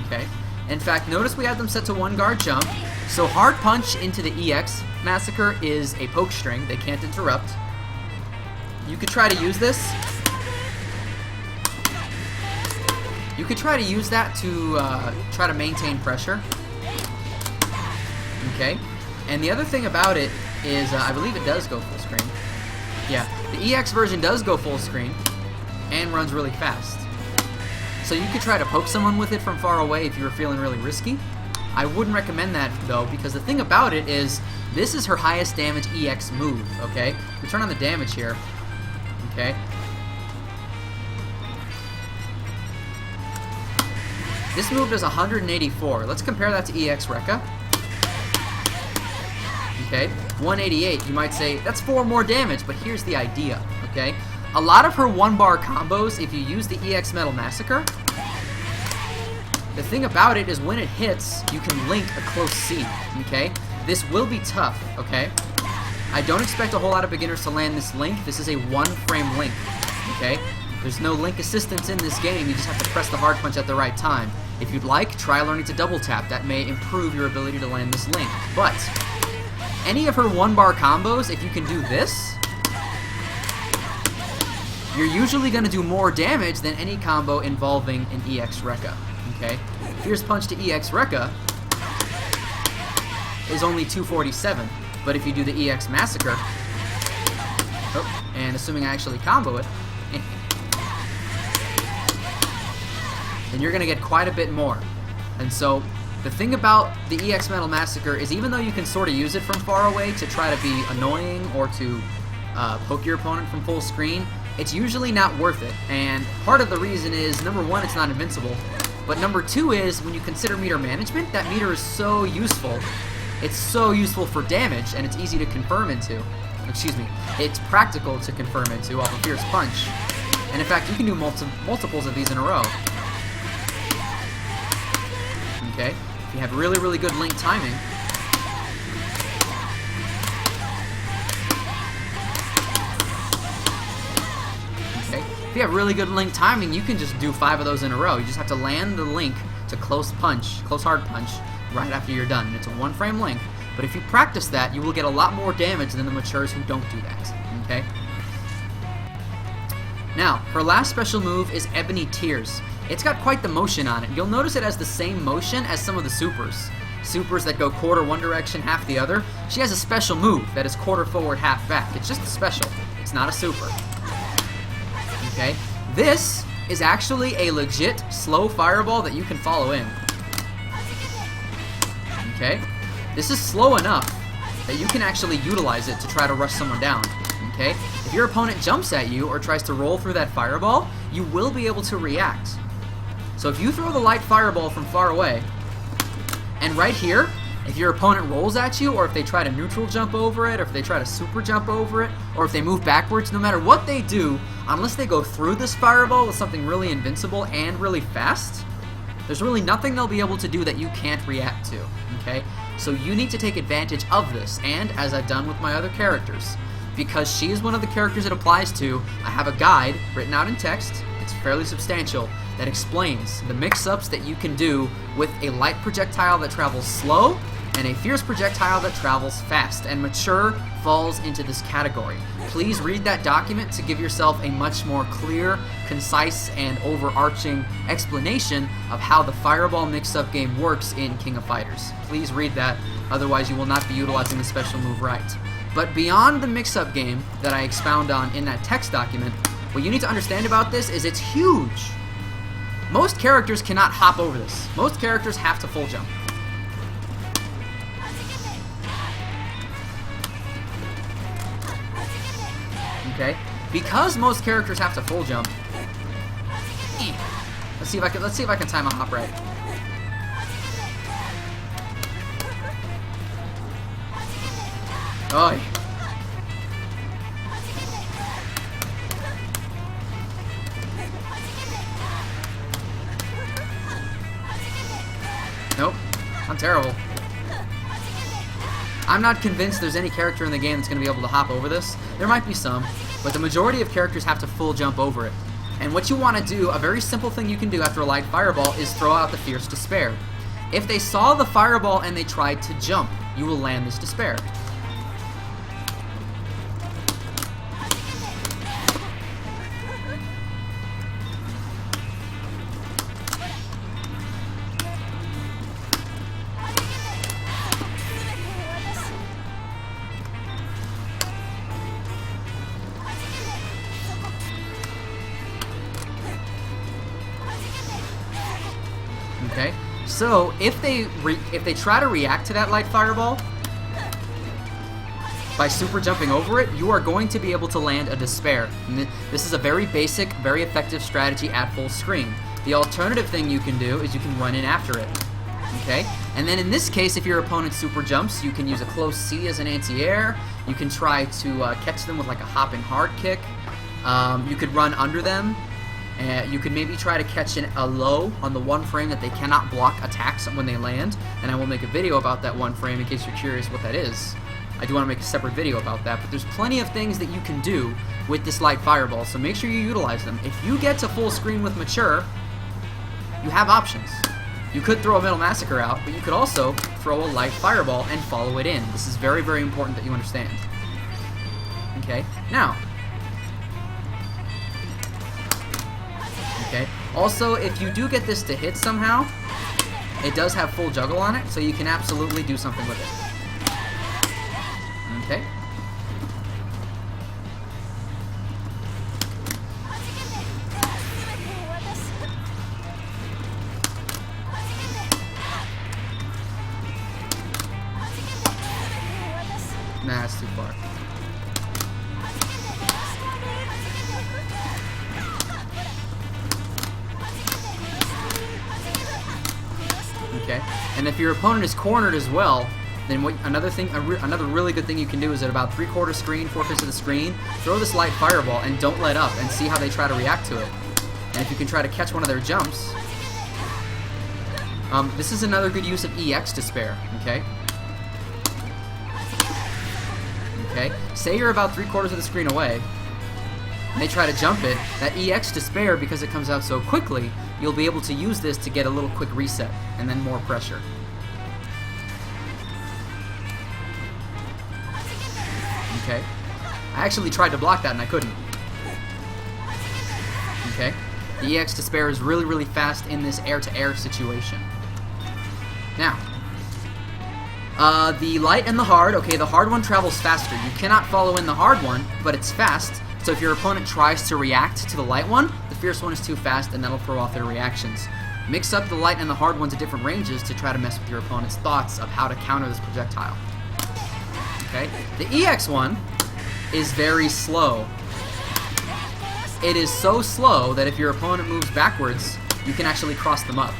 Okay? In fact, notice we have them set to 1 guard jump, so hard punch into the EX Massacre is a poke string. They can't interrupt. You could try to use this. You could try to use that to try to maintain pressure. Okay? And the other thing about it is, I believe it does go full screen. Yeah, the EX version does go full screen and runs really fast. So you could try to poke someone with it from far away if you were feeling really risky. I wouldn't recommend that, though, because the thing about it is, this is her highest damage EX move, okay? We turn on the damage here, okay? This move does 184. Let's compare that to EX Reca. Okay, 188. You might say, that's 4 more damage, but here's the idea, okay? A lot of her 1-bar combos, if you use the EX Metal Massacre, the thing about it is when it hits, you can link a close C, okay? This will be tough, okay? I don't expect a whole lot of beginners to land this link. This is a 1-frame link, okay? There's no link assistance in this game. You just have to press the hard punch at the right time. If you'd like, try learning to double tap. That may improve your ability to land this link. But any of her 1-bar combos, if you can do this, you're usually going to do more damage than any combo involving an EX Reca. Okay? Fierce Punch to EX Reca is only 247, but if you do the EX Massacre, and assuming I actually combo it, then you're going to get quite a bit more. And so, the thing about the EX Metal Massacre is even though you can sort of use it from far away to try to be annoying or to poke your opponent from full screen, it's usually not worth it. And part of the reason is, number 1, it's not invincible. But number 2 is, when you consider meter management, that meter is so useful. It's so useful for damage, and it's easy to confirm into. Excuse me. It's practical to confirm into off a Fierce Punch. And in fact, you can do multiples of these in a row. Okay? If you have really, really good link timing, if you have really good link timing, you can just do 5 of those in a row. You just have to land the link to close hard punch, right after you're done. It's a 1-frame link, but if you practice that, you will get a lot more damage than the matures who don't do that, okay? Now, her last special move is Ebony Tears. It's got quite the motion on it. You'll notice it has the same motion as some of the supers. Supers that go quarter one direction, half the other. She has a special move that is quarter forward, half back. It's just a special. It's not a super. Okay? This is actually a legit slow fireball that you can follow in. Okay? This is slow enough that you can actually utilize it to try to rush someone down. Okay? If your opponent jumps at you or tries to roll through that fireball, you will be able to react. So if you throw the light fireball from far away, and right here, if your opponent rolls at you, or if they try to neutral jump over it, or if they try to super jump over it, or if they move backwards, no matter what they do, unless they go through this fireball with something really invincible and really fast, there's really nothing they'll be able to do that you can't react to, okay? So you need to take advantage of this, and as I've done with my other characters, because she is one of the characters it applies to, I have a guide written out in text, it's fairly substantial, that explains the mix-ups that you can do with a light projectile that travels slow and a fierce projectile that travels fast, and Mature falls into this category. Please read that document to give yourself a much more clear, concise, and overarching explanation of how the fireball mix-up game works in King of Fighters. Please read that, otherwise you will not be utilizing the special move right. But beyond the mix-up game that I expound on in that text document, what you need to understand about this is it's huge. Most characters cannot hop over this. Most characters have to full jump. Okay? Because most characters have to full jump. Let's see if I can time a hop right. Oh. Nope. I'm terrible. I'm not convinced there's any character in the game that's going to be able to hop over this. There might be some, but the majority of characters have to full jump over it. And what you want to do, a very simple thing you can do after a light fireball, is throw out the Fierce Despair. If they saw the fireball and they tried to jump, you will land this Despair. Okay, so if they try to react to that light fireball by super jumping over it, you are going to be able to land a Despair. And this is a very basic, very effective strategy at full screen. The alternative thing you can do is you can run in after it. Okay, and then in this case, if your opponent super jumps, you can use a close C as an anti-air. You can try to catch them with like a hopping hard kick. You could run under them. You could maybe try to catch a low on the one frame that they cannot block attacks when they land, and I will make a video about that one frame in case you're curious what that is. I do want to make a separate video about that, but there's plenty of things that you can do with this light fireball, so make sure you utilize them. If you get to full screen with Mature, you have options. You could throw a middle Massacre out, but you could also throw a light fireball and follow it in. This is very, very important that you understand. Okay, now, okay. Also, if you do get this to hit somehow, it does have full juggle on it, so you can absolutely do something with it. Okay. Nah, it's too far. Okay, and if your opponent is cornered as well, then another really good thing you can do is at about 3/4 screen, 4/5 of the screen, throw this light fireball and don't let up and see how they try to react to it. And if you can try to catch one of their jumps, this is another good use of EX Despair. Okay. Okay. Say you're about 3/4 of the screen away, and they try to jump it. That EX Despair, because it comes out so quickly, you'll be able to use this to get a little quick reset and then more pressure. Okay. I actually tried to block that and I couldn't. Okay. The EX Despair is really, really fast in this air-to-air situation. Now, The light and the hard. Okay, the hard one travels faster. You cannot follow in the hard one, but it's fast. So if your opponent tries to react to the light one, the fierce one is too fast, and that'll throw off their reactions. Mix up the light and the hard one to different ranges to try to mess with your opponent's thoughts of how to counter this projectile. Okay, the EX one is very slow. It is so slow that if your opponent moves backwards, you can actually cross them up.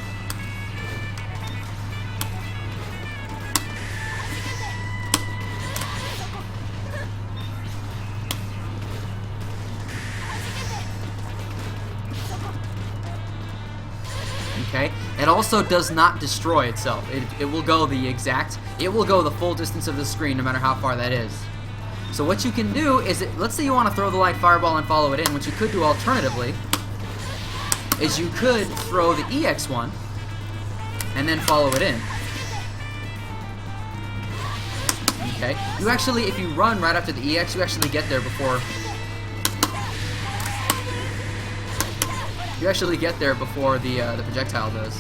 Okay, it also does not destroy itself. It will go the full distance of the screen no matter how far that is. So what you can do is, let's say you want to throw the light fireball and follow it in. What you could do alternatively is you could throw the EX one and then follow it in. Okay, you actually, if you run right after the EX, you actually get there before. You actually get there before the projectile does.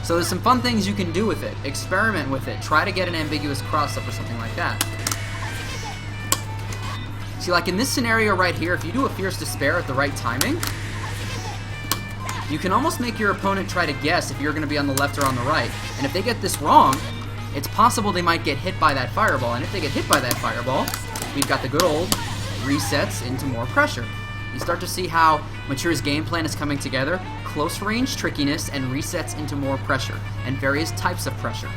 So there's some fun things you can do with it. Experiment with it. Try to get an ambiguous cross-up or something like that. See, like in this scenario right here, if you do a Fierce Despair at the right timing, you can almost make your opponent try to guess if you're going to be on the left or on the right. And if they get this wrong, it's possible they might get hit by that fireball. And if they get hit by that fireball, we've got the good old resets into more pressure. You start to see how Mature's game plan is coming together. Close range trickiness and resets into more pressure and various types of pressure.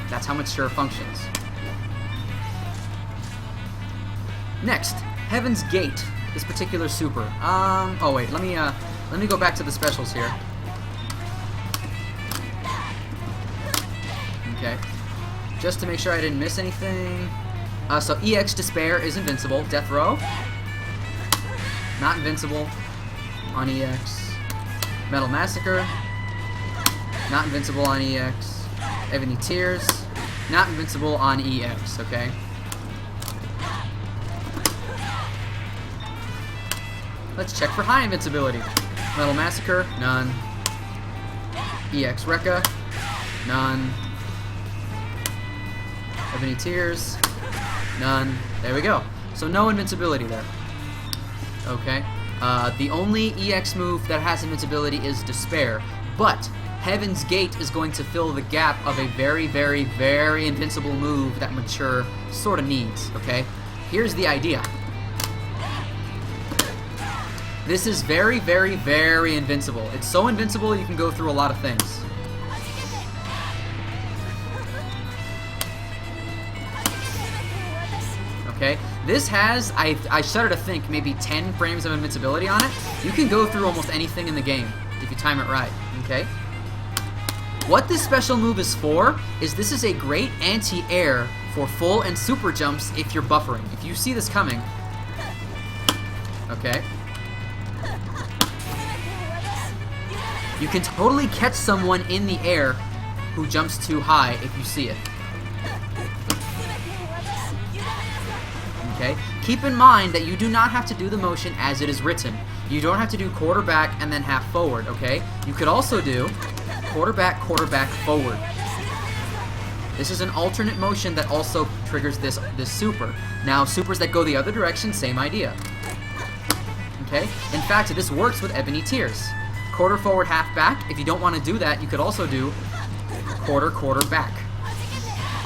That's how Mature functions. Next, Heaven's Gate. This particular super. Oh wait, let me go back to the specials here. Okay. Just to make sure I didn't miss anything. So EX Despair is invincible. Death Row, not invincible on EX. Metal Massacre, not invincible on EX. Ebony Tears, not invincible on EX, okay? Let's check for high invincibility. Metal Massacre, none. EX Reca, none. Ebony Tears, none. There we go. So no invincibility there. Okay. The only EX move that has invincibility is Despair, but Heaven's Gate is going to fill the gap of a very, very, very invincible move that Mature sort of needs, okay? Here's the idea. This is very, very, very invincible. It's so invincible you can go through a lot of things. Okay, this has, I shudder to think, maybe 10 frames of invincibility on it. You can go through almost anything in the game if you time it right, okay? What this special move is for is this is a great anti-air for full and super jumps if you're buffering. If you see this coming, okay? You can totally catch someone in the air who jumps too high if you see it. Okay? Keep in mind that you do not have to do the motion as it is written. You don't have to do quarterback and then half forward, okay? You could also do quarterback, forward. This is an alternate motion that also triggers this super. Now, supers that go the other direction, same idea. Okay? In fact, this works with Ebony Tears. Quarter forward, half back. If you don't want to do that, you could also do quarter back.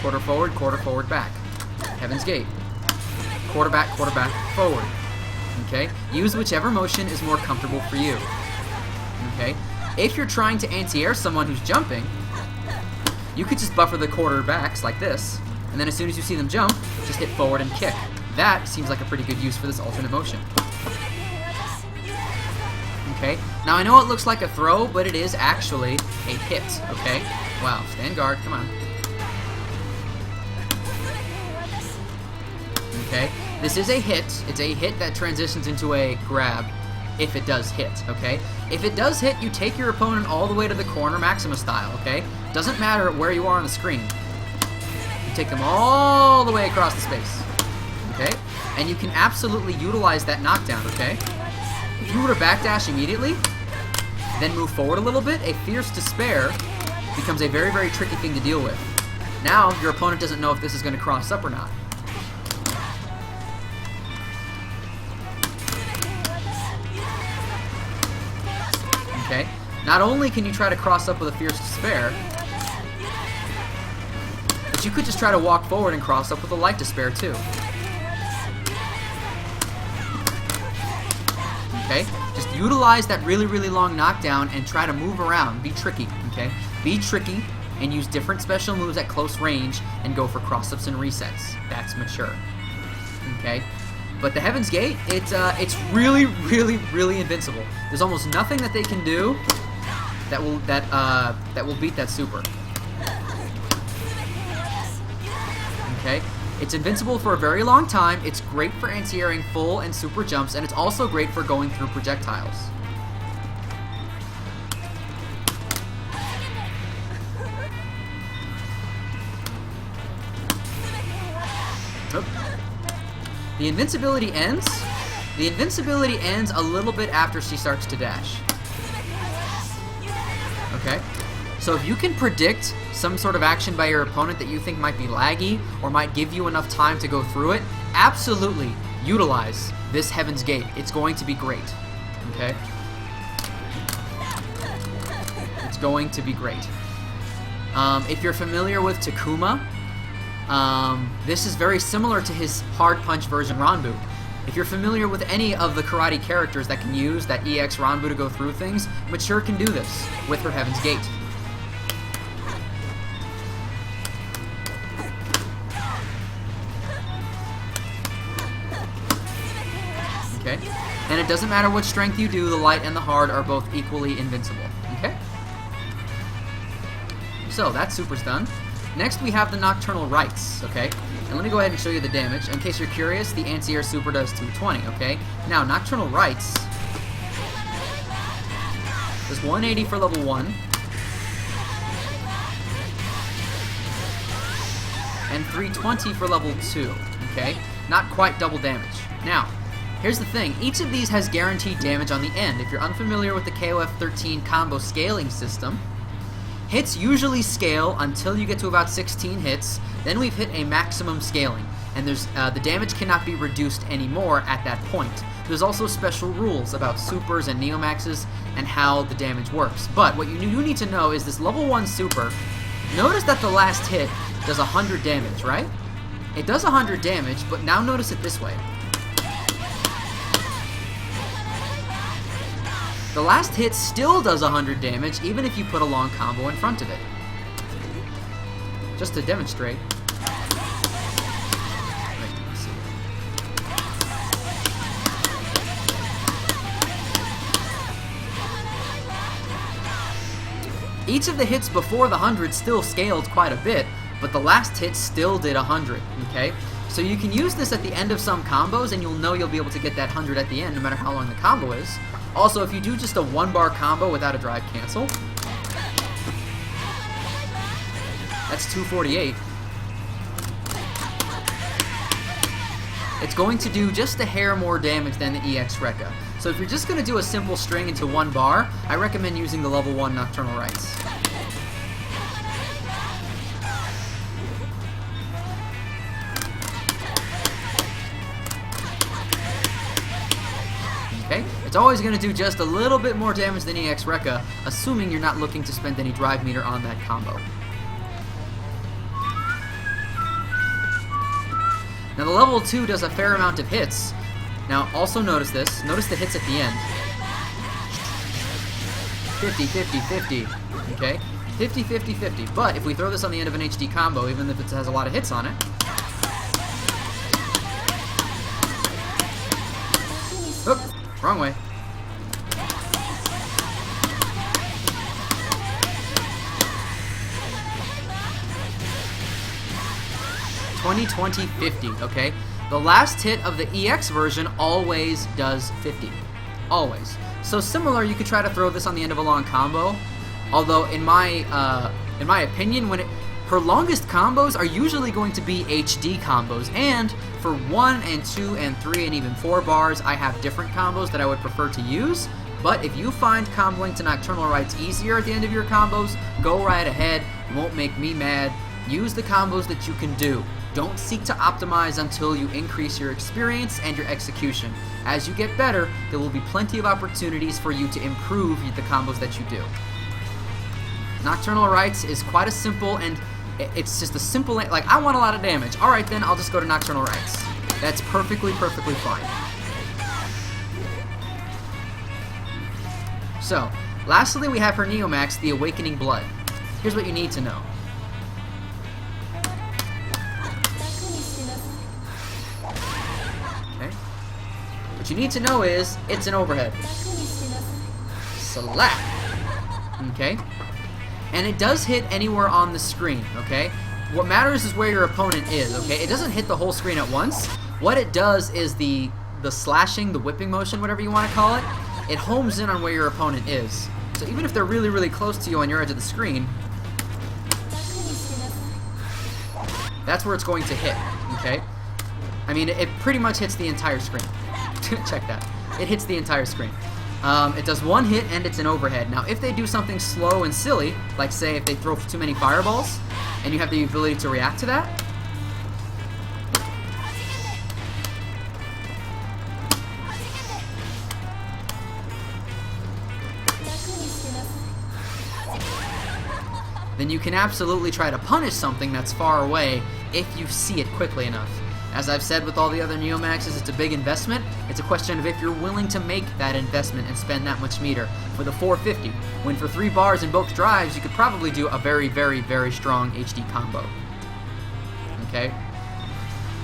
Quarter forward, back. Heaven's Gate. Quarterback, forward. Okay? Use whichever motion is more comfortable for you. Okay? If you're trying to anti-air someone who's jumping, you could just buffer the quarterbacks like this, and then as soon as you see them jump, just hit forward and kick. That seems like a pretty good use for this alternate motion. Okay? Now I know it looks like a throw, but it is actually a hit, okay? Wow, stand guard, come on. Okay? This is a hit. It's a hit that transitions into a grab if it does hit, okay? If it does hit, you take your opponent all the way to the corner Maxima style, okay? Doesn't matter where you are on the screen. You take them all the way across the space, okay? And you can absolutely utilize that knockdown, okay? If you were to backdash immediately, then move forward a little bit, a Fierce Despair becomes a very, very tricky thing to deal with. Now, your opponent doesn't know if this is going to cross up or not. Okay? Not only can you try to cross up with a Fierce Despair, but you could just try to walk forward and cross up with a Light Despair too. Okay? Just utilize that really, really long knockdown and try to move around. Be tricky, okay? Be tricky and use different special moves at close range and go for cross-ups and resets. That's mature. Okay? But the Heaven's Gate, it's really, really, really invincible. There's almost nothing that they can do that will beat that super. Okay? It's invincible for a very long time. It's great for anti-airing full and super jumps, and it's also great for going through projectiles. Oh. The invincibility ends. The invincibility ends a little bit after she starts to dash. Okay? So if you can predict some sort of action by your opponent that you think might be laggy or might give you enough time to go through it, absolutely utilize this Heaven's Gate. It's going to be great. Okay? It's going to be great. If you're familiar with Takuma, this is very similar to his hard punch version Ranbu. If you're familiar with any of the karate characters that can use that EX Ranbu to go through things, Mature can do this with her Heaven's Gate. Okay? And it doesn't matter what strength you do, the light and the hard are both equally invincible. Okay? So, that super's done. Next, we have the Nocturnal Rights, okay? And let me go ahead and show you the damage. In case you're curious, the anti-air super does 220, okay? Now, Nocturnal Rights does 180 for level 1. And 320 for level 2, okay? Not quite double damage. Now, here's the thing. Each of these has guaranteed damage on the end. If you're unfamiliar with the KOF13 combo scaling system, hits usually scale until you get to about 16 hits, then we've hit a maximum scaling, and there's the damage cannot be reduced anymore at that point. There's also special rules about supers and neomaxes and how the damage works. But what you need to know is this level 1 super, notice that the last hit does 100 damage, right? It does 100 damage, but now notice it this way. The last hit still does 100 damage, even if you put a long combo in front of it. Just to demonstrate. Each of the hits before the 100 still scaled quite a bit, but the last hit still did 100, okay? So you can use this at the end of some combos, and you'll know you'll be able to get that 100 at the end, no matter how long the combo is. Also, if you do just a 1-bar combo without a drive cancel, that's 248. It's going to do just a hair more damage than the EX Reca. So if you're just going to do a simple string into 1 bar, I recommend using the level 1 Nocturnal Rights. Okay? It's always going to do just a little bit more damage than EX Reca, assuming you're not looking to spend any drive meter on that combo. Now the level 2 does a fair amount of hits. Now also notice this. Notice the hits at the end. 50, 50, 50. Okay? 50, 50, 50. But if we throw this on the end of an HD combo, even if it has a lot of hits on it, oh, wrong way. $20, $20, $50, okay? The last hit of the EX version always does 50. Always. So similar, you could try to throw this on the end of a long combo, although in my opinion, her longest combos are usually going to be HD combos, and for 1 and 2 and 3 and even 4 bars, I have different combos that I would prefer to use, But if you find comboing to Nocturnal Rights easier at the end of your combos, go right ahead. It won't make me mad. Use the combos that you can do. Don't seek to optimize until you increase your experience and your execution. As you get better, there will be plenty of opportunities for you to improve the combos that you do. Nocturnal Rights is quite a simple, and it's just a simple, like, I want a lot of damage. Alright then, I'll just go to Nocturnal Rights. That's perfectly fine. So, lastly we have her Neomax, the Awakening Blood. Here's what you need to know. Okay. What you need to know is, it's an overhead. Slap. Okay. And it does hit anywhere on the screen, okay? What matters is where your opponent is, okay? It doesn't hit the whole screen at once. What it does is the slashing, the whipping motion, whatever you want to call it, it homes in on where your opponent is. So even if they're really, really close to you on your edge of the screen, that's where it's going to hit, okay? I mean, it pretty much hits the entire screen. Check that. It hits the entire screen. It does one hit and it's an overhead. Now, if they do something slow and silly, like say if they throw too many fireballs, and you have the ability to react to that, then you can absolutely try to punish something that's far away if you see it quickly enough. As I've said with all the other Neomaxes, it's a big investment. It's a question of if you're willing to make that investment and spend that much meter. For the 450, when for 3 bars in both drives, you could probably do a very, very, very strong HD combo. Okay?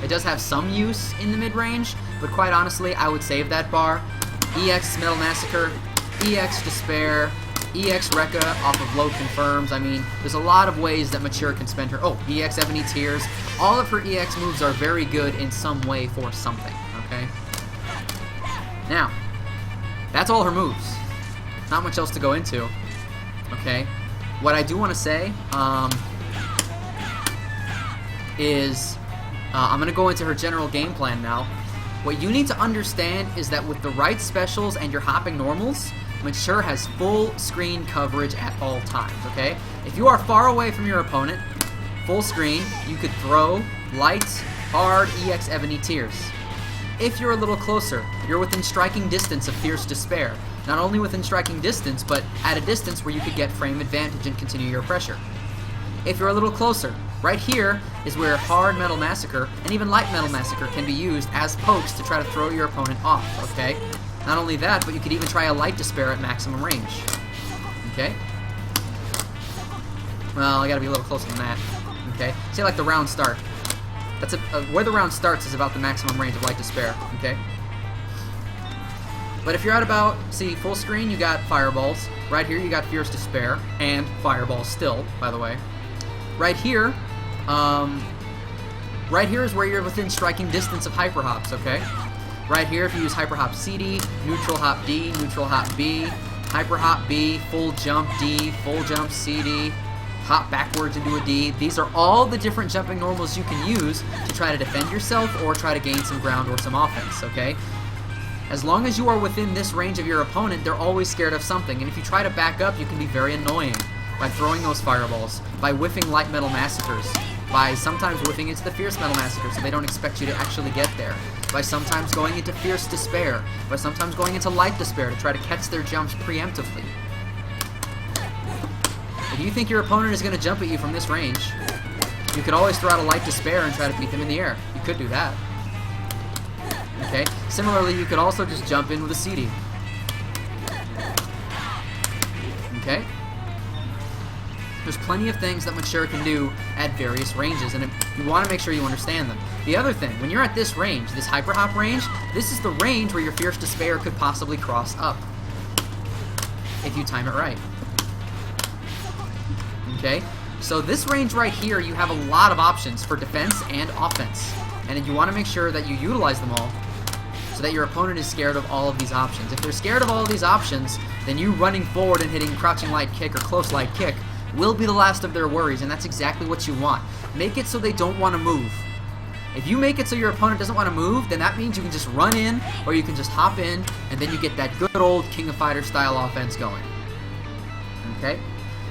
It does have some use in the mid-range, but quite honestly, I would save that bar. EX Metal Massacre, EX Despair, EX reca off of low confirms. I mean, there's a lot of ways that Mature can spend her. Oh, EX Ebony Tears. All of her EX moves are very good in some way for something, okay? Now, that's all her moves. Not much else to go into, okay? What I do want to say is I'm going to go into her general game plan now. What you need to understand is that with the right specials and your hopping normals, Mature has full screen coverage at all times, okay? If you are far away from your opponent, full screen, you could throw light, hard, EX Ebony Tears. If you're a little closer, you're within striking distance of Fierce Despair. Not only within striking distance, but at a distance where you could get frame advantage and continue your pressure. If you're a little closer, right here is where hard Metal Massacre and even light Metal Massacre can be used as pokes to try to throw your opponent off, okay? Not only that, but you could even try a light Despair at maximum range. Okay? Well, I gotta be a little closer than that. Okay? Say like the round start. That's where the round starts is about the maximum range of light Despair. Okay? But if you're at about, see, full screen, you got fireballs. Right here, you got Fierce Despair and fireballs still, by the way. Right here is where you're within striking distance of hyper hops. Okay? Right here, if you use Hyper Hop CD, Neutral Hop D, Neutral Hop B, Hyper Hop B, Full Jump D, Full Jump CD, Hop backwards into a D. These are all the different jumping normals you can use to try to defend yourself or try to gain some ground or some offense, okay? As long as you are within this range of your opponent, they're always scared of something, and if you try to back up, you can be very annoying by throwing those fireballs, by whiffing light Metal Massacres, by sometimes whiffing into the Fierce Metal Massacre so they don't expect you to actually get there, by sometimes going into Fierce Despair, by sometimes going into Light Despair to try to catch their jumps preemptively. If you think your opponent is going to jump at you from this range, you could always throw out a Light Despair and try to beat them in the air. You could do that. Okay? Similarly, you could also just jump in with a CD. Okay? There's plenty of things that Mature can do at various ranges, and you want to make sure you understand them. The other thing, when you're at this range, this Hyper Hop range, this is the range where your Fierce Despair could possibly cross up, if you time it right. Okay? So this range right here, you have a lot of options for defense and offense, and you want to make sure that you utilize them all, so that your opponent is scared of all of these options. If they're scared of all of these options, then you running forward and hitting crouching light kick or close light kick will be the last of their worries, and that's exactly what you want. Make it so they don't want to move. If you make it so your opponent doesn't want to move, then that means you can just run in, or you can just hop in, and then you get that good old King of Fighters style offense going. Okay?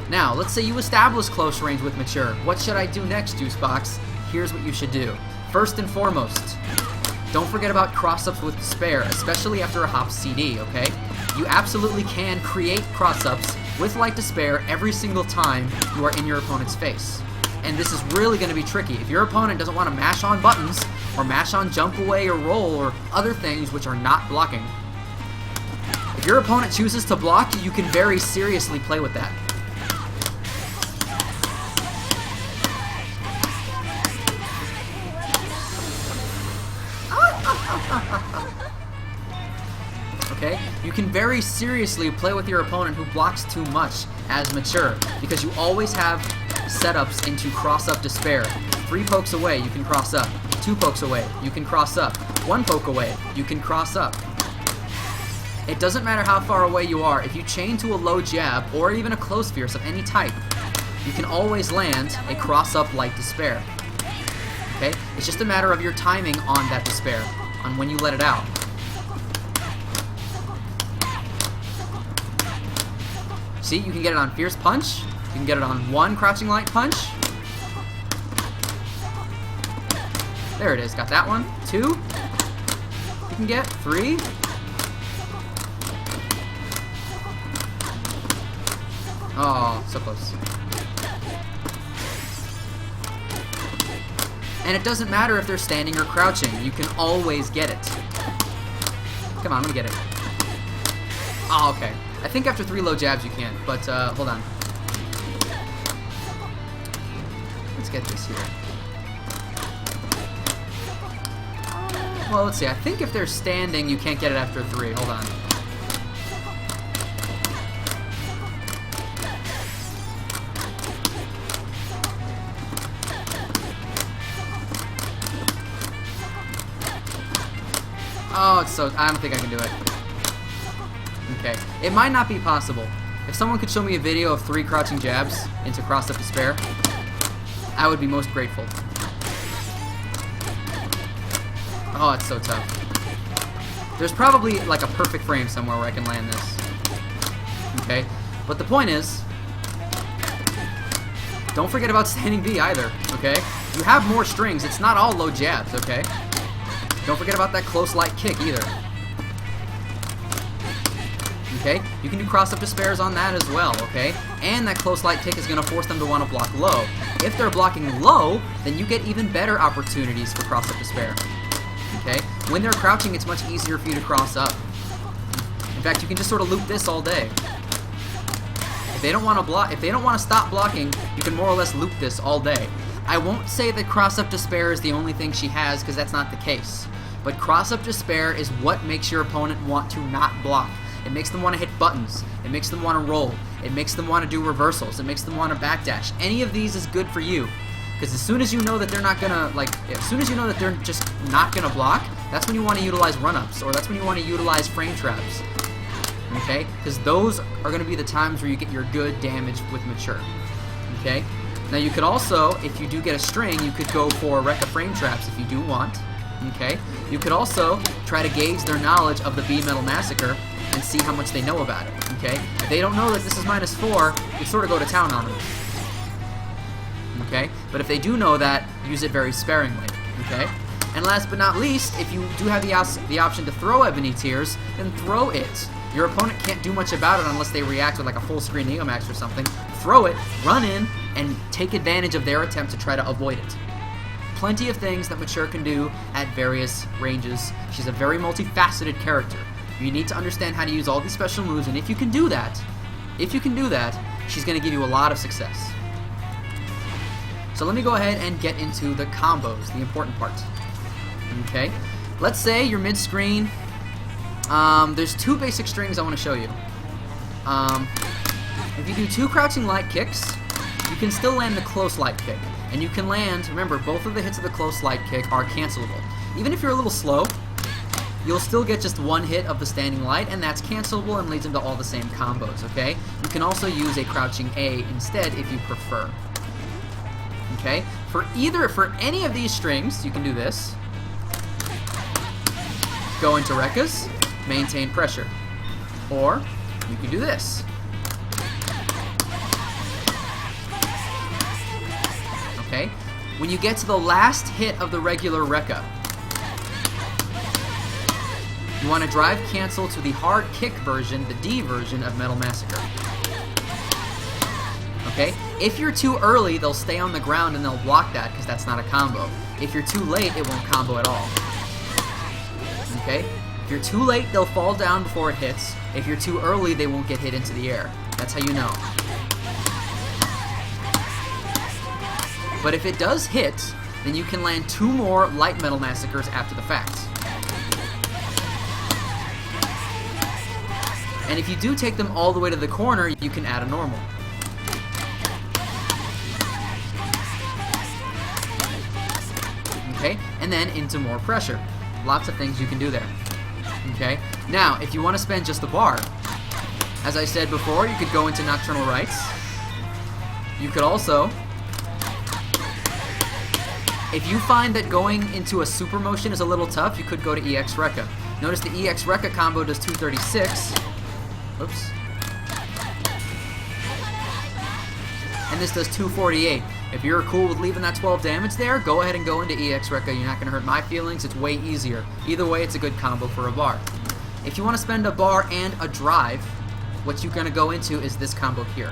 Now, let's say you establish close range with Mature. What should I do next, Juicebox? Here's what you should do. First and foremost, don't forget about cross-ups with Despair, especially after a hop CD, okay? You absolutely can create cross-ups with Light Despair every single time you are in your opponent's face. And this is really going to be tricky. If your opponent doesn't want to mash on buttons, or mash on jump away or roll, or other things which are not blocking, if your opponent chooses to block, you can very seriously play with that. Okay? You can very seriously play with your opponent who blocks too much as Mature, because you always have setups into cross-up Despair. 3 pokes away, you can cross up. 2 pokes away, you can cross up. 1 poke away, you can cross up. It doesn't matter how far away you are, if you chain to a low jab, or even a close fierce of any type, you can always land a cross-up Light Despair. Okay? It's just a matter of your timing on that Despair, on when you let it out. See, you can get it on Fierce Punch, you can get it on 1 Crouching Light Punch. There it is, got that one. 2, you can get 3. Oh, so close. And it doesn't matter if they're standing or crouching, you can always get it. Come on, let me get it. Oh, okay. I think after 3 low jabs you can, but hold on. Let's get this here. Well, let's see. I think if they're standing, you can't get it after 3. Hold on. Oh, it's so... I don't think I can do it. Okay. It might not be possible. If someone could show me a video of 3 crouching jabs into cross-up Despair, I would be most grateful. Oh, it's so tough. There's probably like a perfect frame somewhere where I can land this. Okay? But the point is, don't forget about standing B either, okay? You have more strings. It's not all low jabs, okay? Don't forget about that close light kick either. Okay? You can do cross-up Despairs on that as well, okay? And that close light kick is going to force them to want to block low. If they're blocking low, then you get even better opportunities for cross-up Despair. Okay? When they're crouching, it's much easier for you to cross up. In fact, you can just sort of loop this all day. If they don't want to block, if they don't want to stop blocking, you can more or less loop this all day. I won't say that cross-up Despair is the only thing she has, because that's not the case. But cross-up Despair is what makes your opponent want to not block. It makes them want to hit buttons. It makes them want to roll. It makes them want to do reversals. It makes them want to backdash. Any of these is good for you. Because as soon as you know that they're not gonna, as soon as you know that they're just not gonna block, that's when you want to utilize run-ups, or that's when you want to utilize frame traps. Okay? Because those are gonna be the times where you get your good damage with Mature. Okay? Now you could also, if you do get a string, you could go for reca frame traps if you do want. Okay? You could also try to gauge their knowledge of the B Metal Massacre and see how much they know about it. Okay? If they don't know that this is -4, you sort of go to town on them. Okay? But if they do know that, use it very sparingly. Okay? And last but not least, if you do have the option to throw Ebony Tears, then throw it. Your opponent can't do much about it unless they react with like a full screen Neomax or something. Throw it, run in, and take advantage of their attempt to try to avoid it. Plenty of things that Mature can do at various ranges. She's a very multifaceted character. You need to understand how to use all these special moves, and if you can do that, she's going to give you a lot of success. So let me go ahead and get into the combos, the important part. Okay, let's say you're mid-screen. There's 2 basic strings I want to show you. If you do 2 crouching light kicks, you can still land the close light kick. And you can land, remember, both of the hits of the close light kick are cancelable. Even if you're a little slow, you'll still get just 1 hit of the standing light, and that's cancelable and leads into all the same combos, okay? You can also use a crouching A instead if you prefer. Okay? For any of these strings, you can do this. Go into recas, maintain pressure. Or you can do this. Okay? When you get to the last hit of the regular reca, you want to drive cancel to the hard kick version, the D version of Metal Massacre. Okay? If you're too early, they'll stay on the ground and they'll block that because that's not a combo. If you're too late, it won't combo at all. Okay? If you're too late, they'll fall down before it hits. If you're too early, they won't get hit into the air. That's how you know. But if it does hit, then you can land 2 more light Metal Massacres after the fact. And if you do take them all the way to the corner, you can add a normal. Okay, and then into more pressure. Lots of things you can do there. Okay, now if you want to spend just the bar, as I said before, you could go into Nocturnal Rights. You could also, if you find that going into a super motion is a little tough, you could go to EX Reca. Notice the EX Reca combo does 236. Oops. And this does 248. If you're cool with leaving that 12 damage there, go ahead and go into EX Reca. You're not going to hurt my feelings. It's way easier. Either way, it's a good combo for a bar. If you want to spend a bar and a drive, what you're going to go into is this combo here.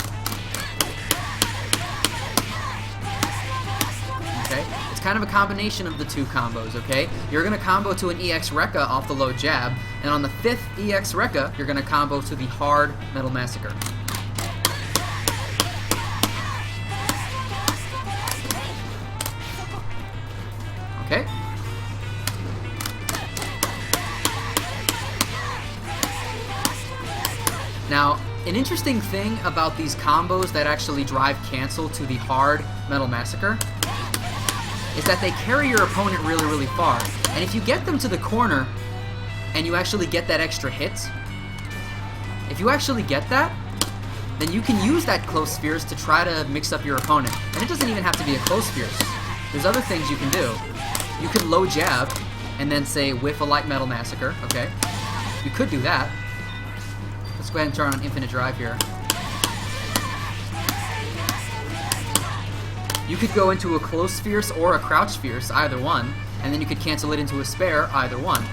Okay? It's kind of a combination of the 2 combos, okay? You're going to combo to an EX Reca off the low jab, and on the 5th EX Reca, you're going to combo to the hard Metal Massacre. Okay? Now, an interesting thing about these combos that actually drive cancel to the hard Metal Massacre is that they carry your opponent really, really far. And if you get them to the corner and you actually get that extra hit, if you actually get that, then you can use that close spheres to try to mix up your opponent. And it doesn't even have to be a close spheres. There's other things you can do. You could low jab and then say whiff a light Metal Massacre, okay? You could do that. Let's go ahead and turn on infinite drive here. You could go into a close fierce or a crouch fierce, either one, and then you could cancel it into a spare, either one.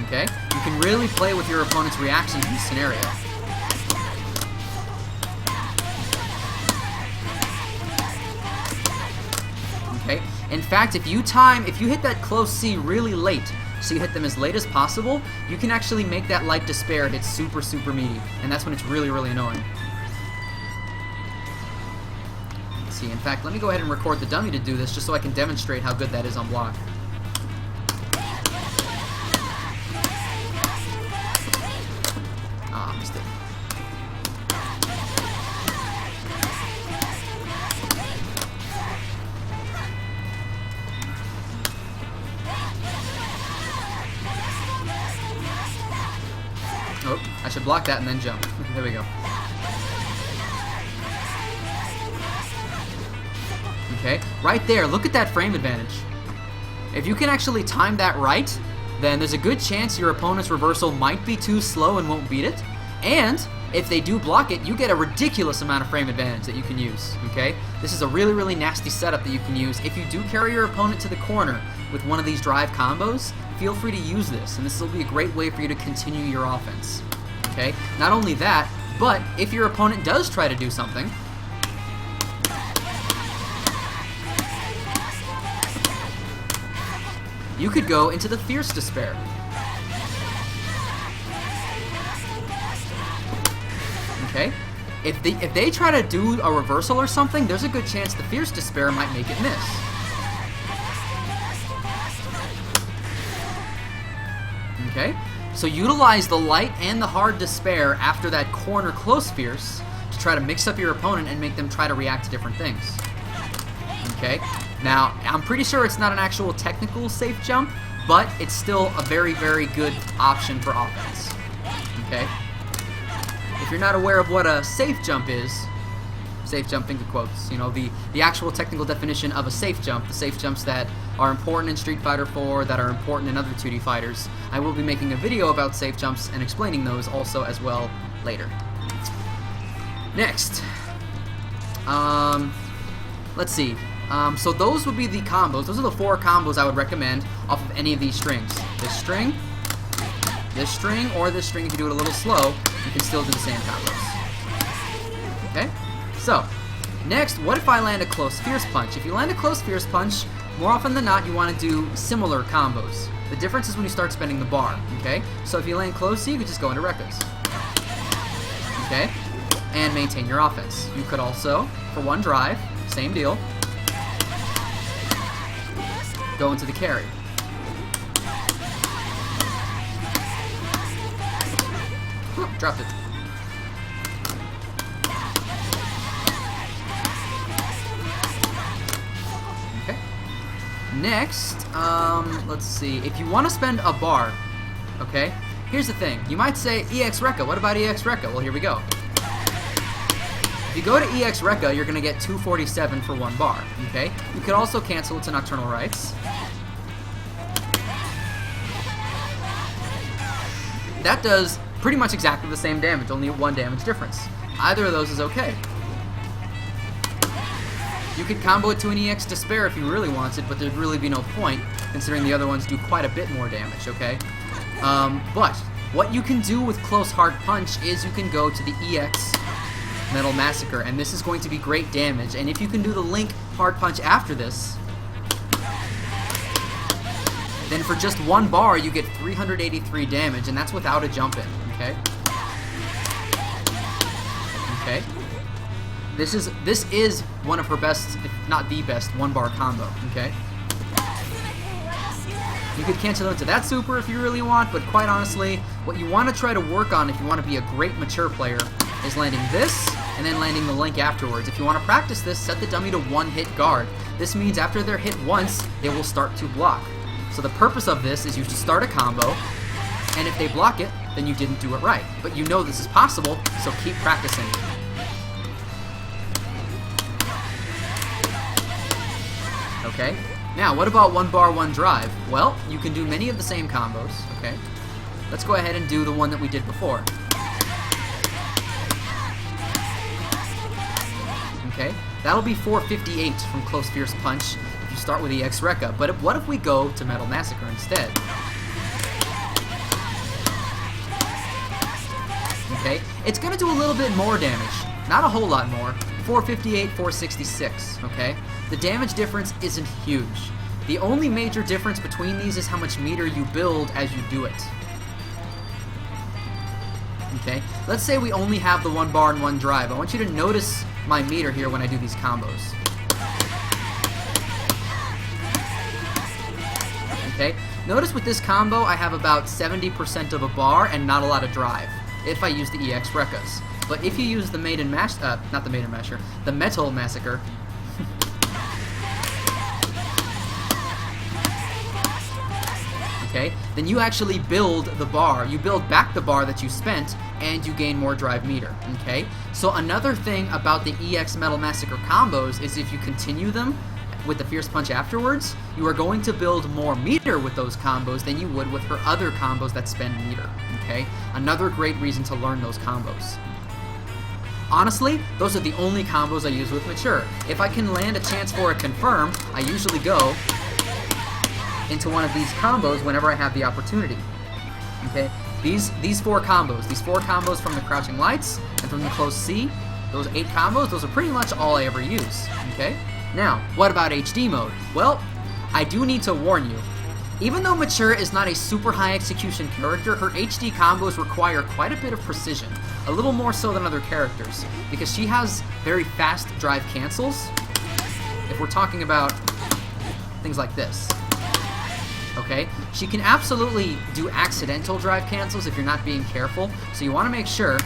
Okay? You can really play with your opponent's reactions in this scenario. Okay? In fact, if you hit that close C really late, so you hit them as late as possible, you can actually make that light despair hit super, super meaty. And that's when it's really, really annoying. Let's see, in fact, let me go ahead and record the dummy to do this just so I can demonstrate how good that is on block. Ah, missed it. Oh, I should block that and then jump. There we go. Okay, right there, look at that frame advantage. If you can actually time that right, then there's a good chance your opponent's reversal might be too slow and won't beat it. And if they do block it, you get a ridiculous amount of frame advantage that you can use, okay? This is a really, really nasty setup that you can use. If you do carry your opponent to the corner with one of these drive combos, feel free to use this, and this will be a great way for you to continue your offense, okay? Not only that, but if your opponent does try to do something, you could go into the Fierce Despair. Okay? If they try to do a reversal or something, there's a good chance the Fierce Despair might make it miss. Okay? So utilize the light and the hard despair after that corner close Fierce to try to mix up your opponent and make them try to react to different things. Okay? Now, I'm pretty sure it's not an actual technical safe jump, but it's still a very, very good option for offense. Okay? If you're not aware of what a safe jump is, safe jump finger quotes, you know, the actual technical definition of a safe jump, the safe jumps that are important in Street Fighter 4, that are important in other 2D fighters. I will be making a video about safe jumps and explaining those also as well later. Next, let's see. So those would be the combos. Those are the 4 combos I would recommend off of any of these strings. This string, or this string. If you do it a little slow, you can still do the same combos. Okay? So, next, what if I land a close fierce punch? If you land a close fierce punch, more often than not, you want to do similar combos. The difference is when you start spending the bar, okay? So if you land close C, you could just go into recas. Okay? And maintain your offense. You could also, for one drive, same deal, go into the carry. Whoop, dropped it. Okay. Next, let's see. If you want to spend a bar, okay, here's the thing. You might say, EX Reca, what about EX Reca? Well, here we go. If you go to EX Reca, you're going to get 247 for 1 bar, okay? You could also cancel it to Nocturnal Rights. That does pretty much exactly the same damage, only 1 damage difference. Either of those is okay. You could combo it to an EX Despair if you really wanted, but there'd really be no point, considering the other ones do quite a bit more damage, okay? But what you can do with Close Hard Punch is you can go to the EX Metal Massacre, and this is going to be great damage. And if you can do the Link Hard Punch after this, then for just 1 bar you get 383 damage, and that's without a jump in, okay? Okay. This is one of her best, if not the best, 1 bar combo, okay? You could cancel into that super if you really want, but quite honestly, what you want to try to work on if you want to be a great mature player is landing this, and then landing the Link afterwards. If you want to practice this, set the dummy to 1-hit guard. This means after they're hit once, they will start to block. So the purpose of this is you should start a combo, and if they block it, then you didn't do it right. But you know this is possible, so keep practicing. Okay? Now, what about 1 bar, 1 drive? Well, you can do many of the same combos, okay? Let's go ahead and do the one that we did before. Okay, that'll be 458 from Close Fierce Punch if you start with the EX Reca. But what if we go to Metal Massacre instead? Okay, it's going to do a little bit more damage. Not a whole lot more. 458, 466, okay? The damage difference isn't huge. The only major difference between these is how much meter you build as you do it. Okay, let's say we only have the 1 bar and 1 drive. I want you to notice my meter here when I do these combos. Okay, notice with this combo I have about 70% of a bar and not a lot of drive if I use the EX Recas. But if you use the not the Maiden Masher, the Metal Massacre, okay, then you actually build the bar. You build back the bar that you spent, and you gain more drive meter, okay? So another thing about the EX Metal Massacre combos is if you continue them with the Fierce Punch afterwards, you are going to build more meter with those combos than you would with her other combos that spend meter, okay? Another great reason to learn those combos. Honestly, those are the only combos I use with Mature. If I can land a chance for a confirm, I usually go into one of these combos whenever I have the opportunity. Okay? These 4 combos from the Crouching Lights and from the Close C, those 8 combos, those are pretty much all I ever use. Okay? Now, what about HD mode? Well, I do need to warn you. Even though Mature is not a super high execution character, her HD combos require quite a bit of precision, a little more so than other characters, because she has very fast drive cancels. If we're talking about things like this. Okay? She can absolutely do accidental drive cancels if you're not being careful, so you want to make sure.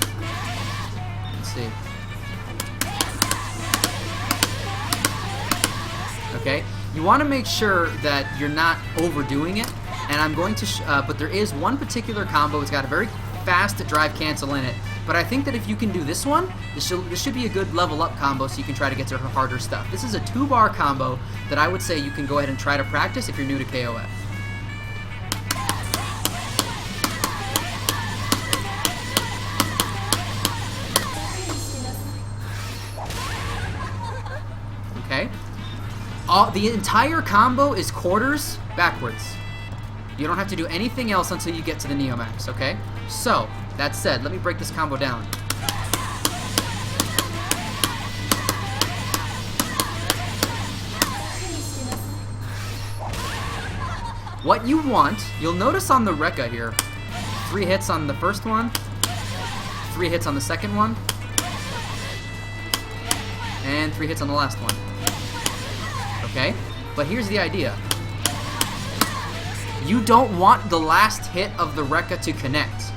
Let's see. Okay? You want to make sure that you're not overdoing it, and I'm going to, but there is one particular combo. It's got a very fast drive cancel in it But I think that if you can do this one, this should be a good level up combo so you can try to get to her harder stuff. This is a 2-bar combo that I would say you can go ahead and try to practice if you're new to KOF. Okay? The entire combo is quarters backwards. You don't have to do anything else until you get to the Neomax, okay? So, that said, let me break this combo down. What you want, you'll notice on the reca here, 3 hits on the first one, 3 hits on the second one, and 3 hits on the last one. Okay? But here's the idea. You don't want the last hit of the reca to connect.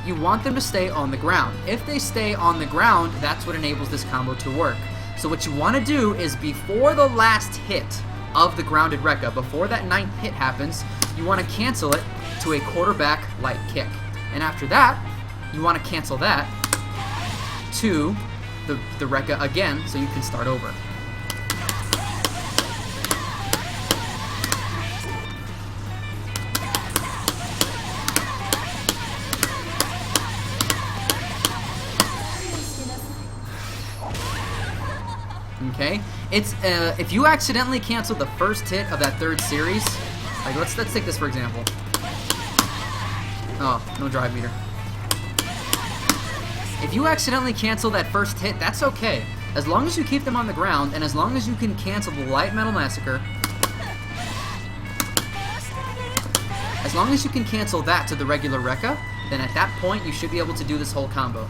You want them to stay on the ground. If they stay on the ground, that's what enables this combo to work. So what you want to do is before the last hit of the grounded reca, before that 9th hit happens, you want to cancel it to a quarterback light kick. And after that, you want to cancel that to the reca again so you can start over. Okay, it's if you accidentally cancel the first hit of that 3rd series, like let's take this for example. Oh, no drive meter. If you accidentally cancel that first hit, that's okay. As long as you keep them on the ground, and as long as you can cancel the light metal massacre, as long as you can cancel that to the regular reca, then at that point you should be able to do this whole combo.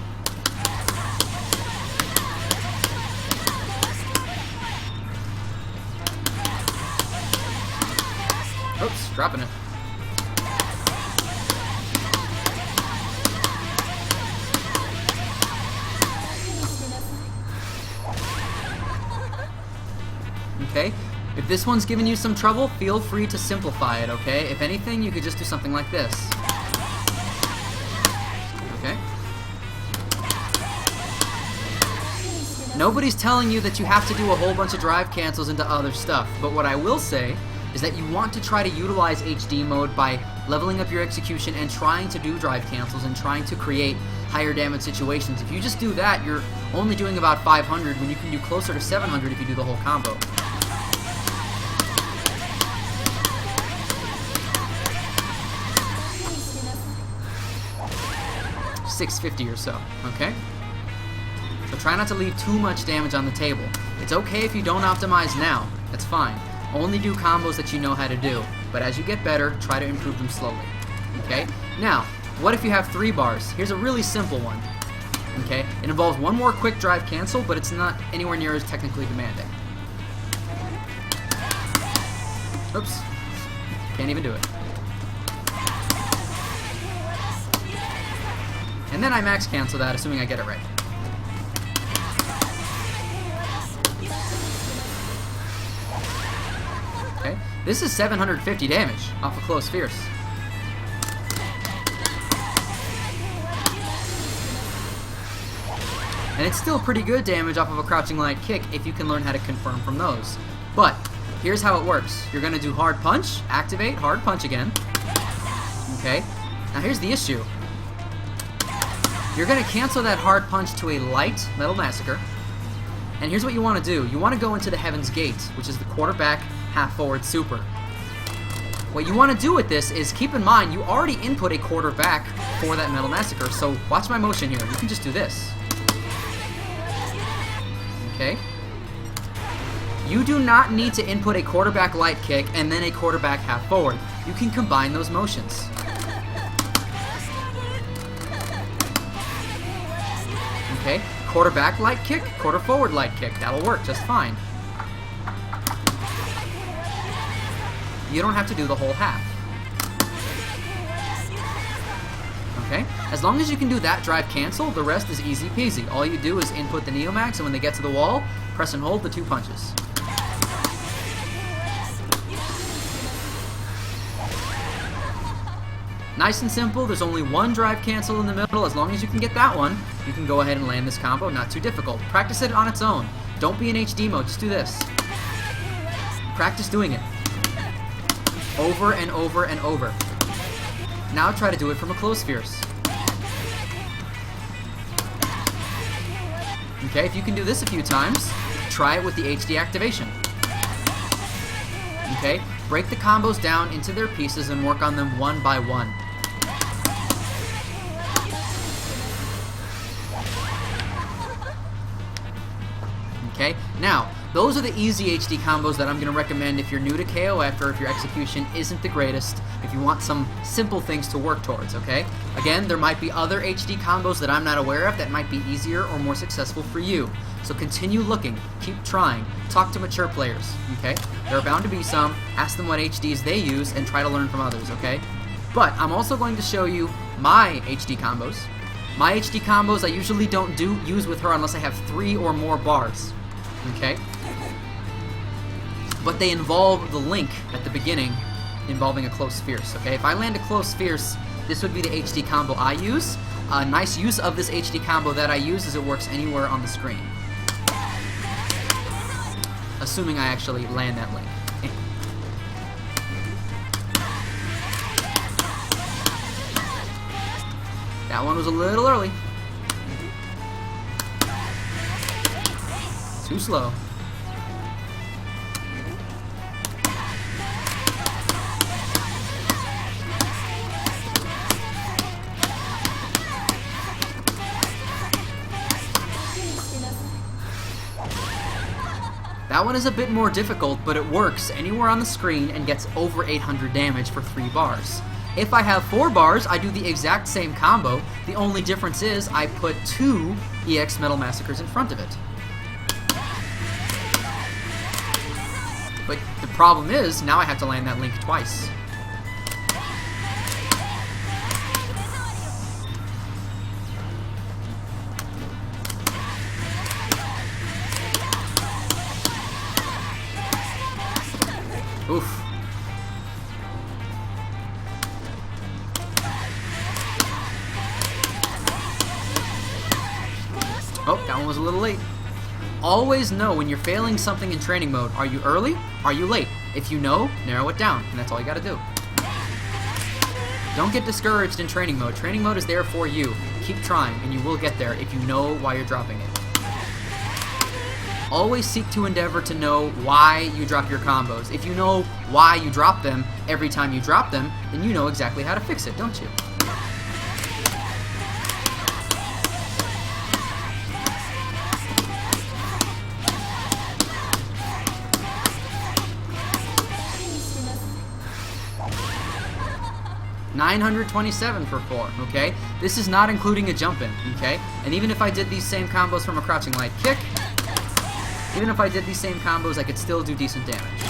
Oops, dropping it. Okay, if this one's giving you some trouble, feel free to simplify it, okay? If anything, you could just do something like this. Okay? Nobody's telling you that you have to do a whole bunch of drive cancels into other stuff, but what I will say is that you want to try to utilize HD mode by leveling up your execution and trying to do drive cancels and trying to create higher damage situations. If you just do that, you're only doing about 500 when you can do closer to 700 if you do the whole combo. $650 or so, okay? So try not to leave too much damage on the table. It's okay if you don't optimize now, that's fine. Only do combos that you know how to do, but as you get better, try to improve them slowly, okay? Now, what if you have 3 bars? Here's a really simple one, okay? It involves one more quick drive cancel, but it's not anywhere near as technically demanding. Oops, can't even do it. And then I max cancel that, assuming I get it right. Okay, this is 750 damage off of Close Fierce. And it's still pretty good damage off of a crouching light kick if you can learn how to confirm from those. But here's how it works. You're going to do hard punch, activate, hard punch again. Okay, now here's the issue. You're going to cancel that hard punch to a light metal massacre. And here's what you want to do. You want to go into the Heaven's Gate, which is the quarterback half forward super. What you want to do with this is keep in mind you already input a quarterback for that metal massacre. So watch my motion here. You can just do this. Okay? You do not need to input a quarterback light kick and then a quarterback half forward. You can combine those motions. Okay, quarterback light kick, quarter forward light kick. That'll work just fine. You don't have to do the whole half. Okay, as long as you can do that drive cancel, the rest is easy peasy. All you do is input the Neomax, and when they get to the wall, press and hold the 2 punches. Nice and simple. There's only one drive cancel in the middle. As long as you can get that one, you can go ahead and land this combo. Not too difficult. Practice it on its own. Don't be in HD mode. Just do this. Practice doing it. Over and over and over. Now try to do it from a close fierce. Okay, if you can do this a few times, try it with the HD activation. Okay, break the combos down into their pieces and work on them one by one. Okay, now, those are the easy HD combos that I'm going to recommend if you're new to KOF or if your execution isn't the greatest, if you want some simple things to work towards, okay? Again, there might be other HD combos that I'm not aware of that might be easier or more successful for you. So continue looking, keep trying, talk to mature players, okay? There are bound to be some, ask them what HDs they use, and try to learn from others, okay? But I'm also going to show you my HD combos. My HD combos I usually don't use with her unless I have 3 or more bars, okay? But they involve the link at the beginning involving a close fierce, okay? If I land a close fierce, this would be the HD combo I use. A nice use of this HD combo that I use is it works anywhere on the screen. Assuming I actually land that link. That one was a little early. Too slow. That one is a bit more difficult, but it works anywhere on the screen and gets over 800 damage for 3 bars. If I have 4 bars, I do the exact same combo. The only difference is I put 2 EX Metal Massacres in front of it. But the problem is, now I have to land that link twice. Oof. Oh, that one was a little late. Always know when you're failing something in training mode. Are you early? Are you late? If you know, narrow it down, and that's all you gotta do. Don't get discouraged in training mode. Training mode is there for you. Keep trying, and you will get there if you know why you're dropping it. Always seek to endeavor to know why you drop your combos. If you know why you drop them every time you drop them, then you know exactly how to fix it, don't you? $927 for 4, okay? This is not including a jump in, okay? And even if I did these same combos from a crouching light kick, even if I did these same combos, I could still do decent damage.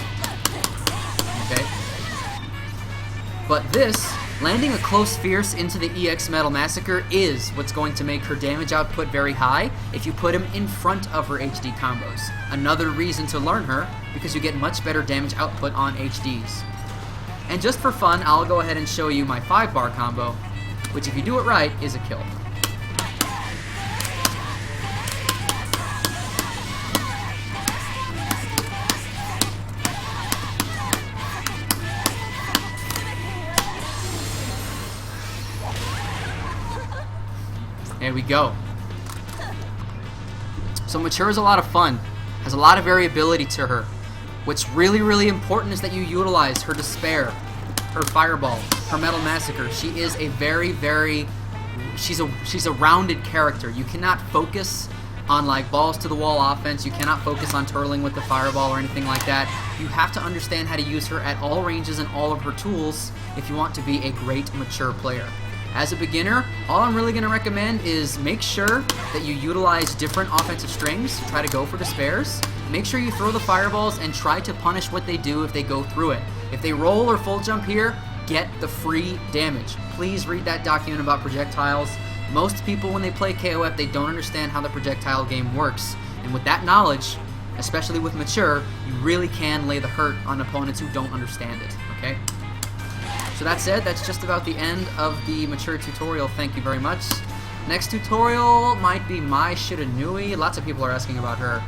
Okay? But this, landing a close fierce into the EX Metal Massacre is what's going to make her damage output very high if you put him in front of her HD combos. Another reason to learn her, because you get much better damage output on HDs. And just for fun, I'll go ahead and show you my 5-bar combo, which if you do it right, is a kill. There we go. So Mature is a lot of fun, has a lot of variability to her. What's really, really important is that you utilize her Despair, her Fireball, her Metal Massacre. She is a she's a rounded character. You cannot focus on like balls to the wall offense. You cannot focus on twirling with the Fireball or anything like that. You have to understand how to use her at all ranges and all of her tools if you want to be a great Mature player. As a beginner, all I'm really going to recommend is make sure that you utilize different offensive strings. Try to go for Despairs. Make sure you throw the Fireballs and try to punish what they do if they go through it. If they roll or full jump here, get the free damage. Please read that document about projectiles. Most people, when they play KOF, they don't understand how the projectile game works. And with that knowledge, especially with Mature, you really can lay the hurt on opponents who don't understand it, okay? So So that said, that's just about the end of the mature tutorial. Thank you very much. Next tutorial might be Mai Shiranui. Lots of people are asking about her.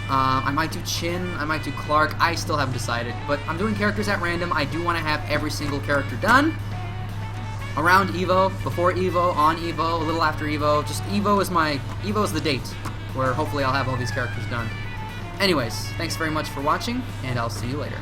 I might do Chin, I might do Clark. I still haven't decided, but I'm doing characters at random. I do want to have every single character done around Evo, before Evo, on Evo, a little after Evo. Just Evo is the date where hopefully I'll have all these characters done. Anyways, thanks very much for watching, and I'll see you later.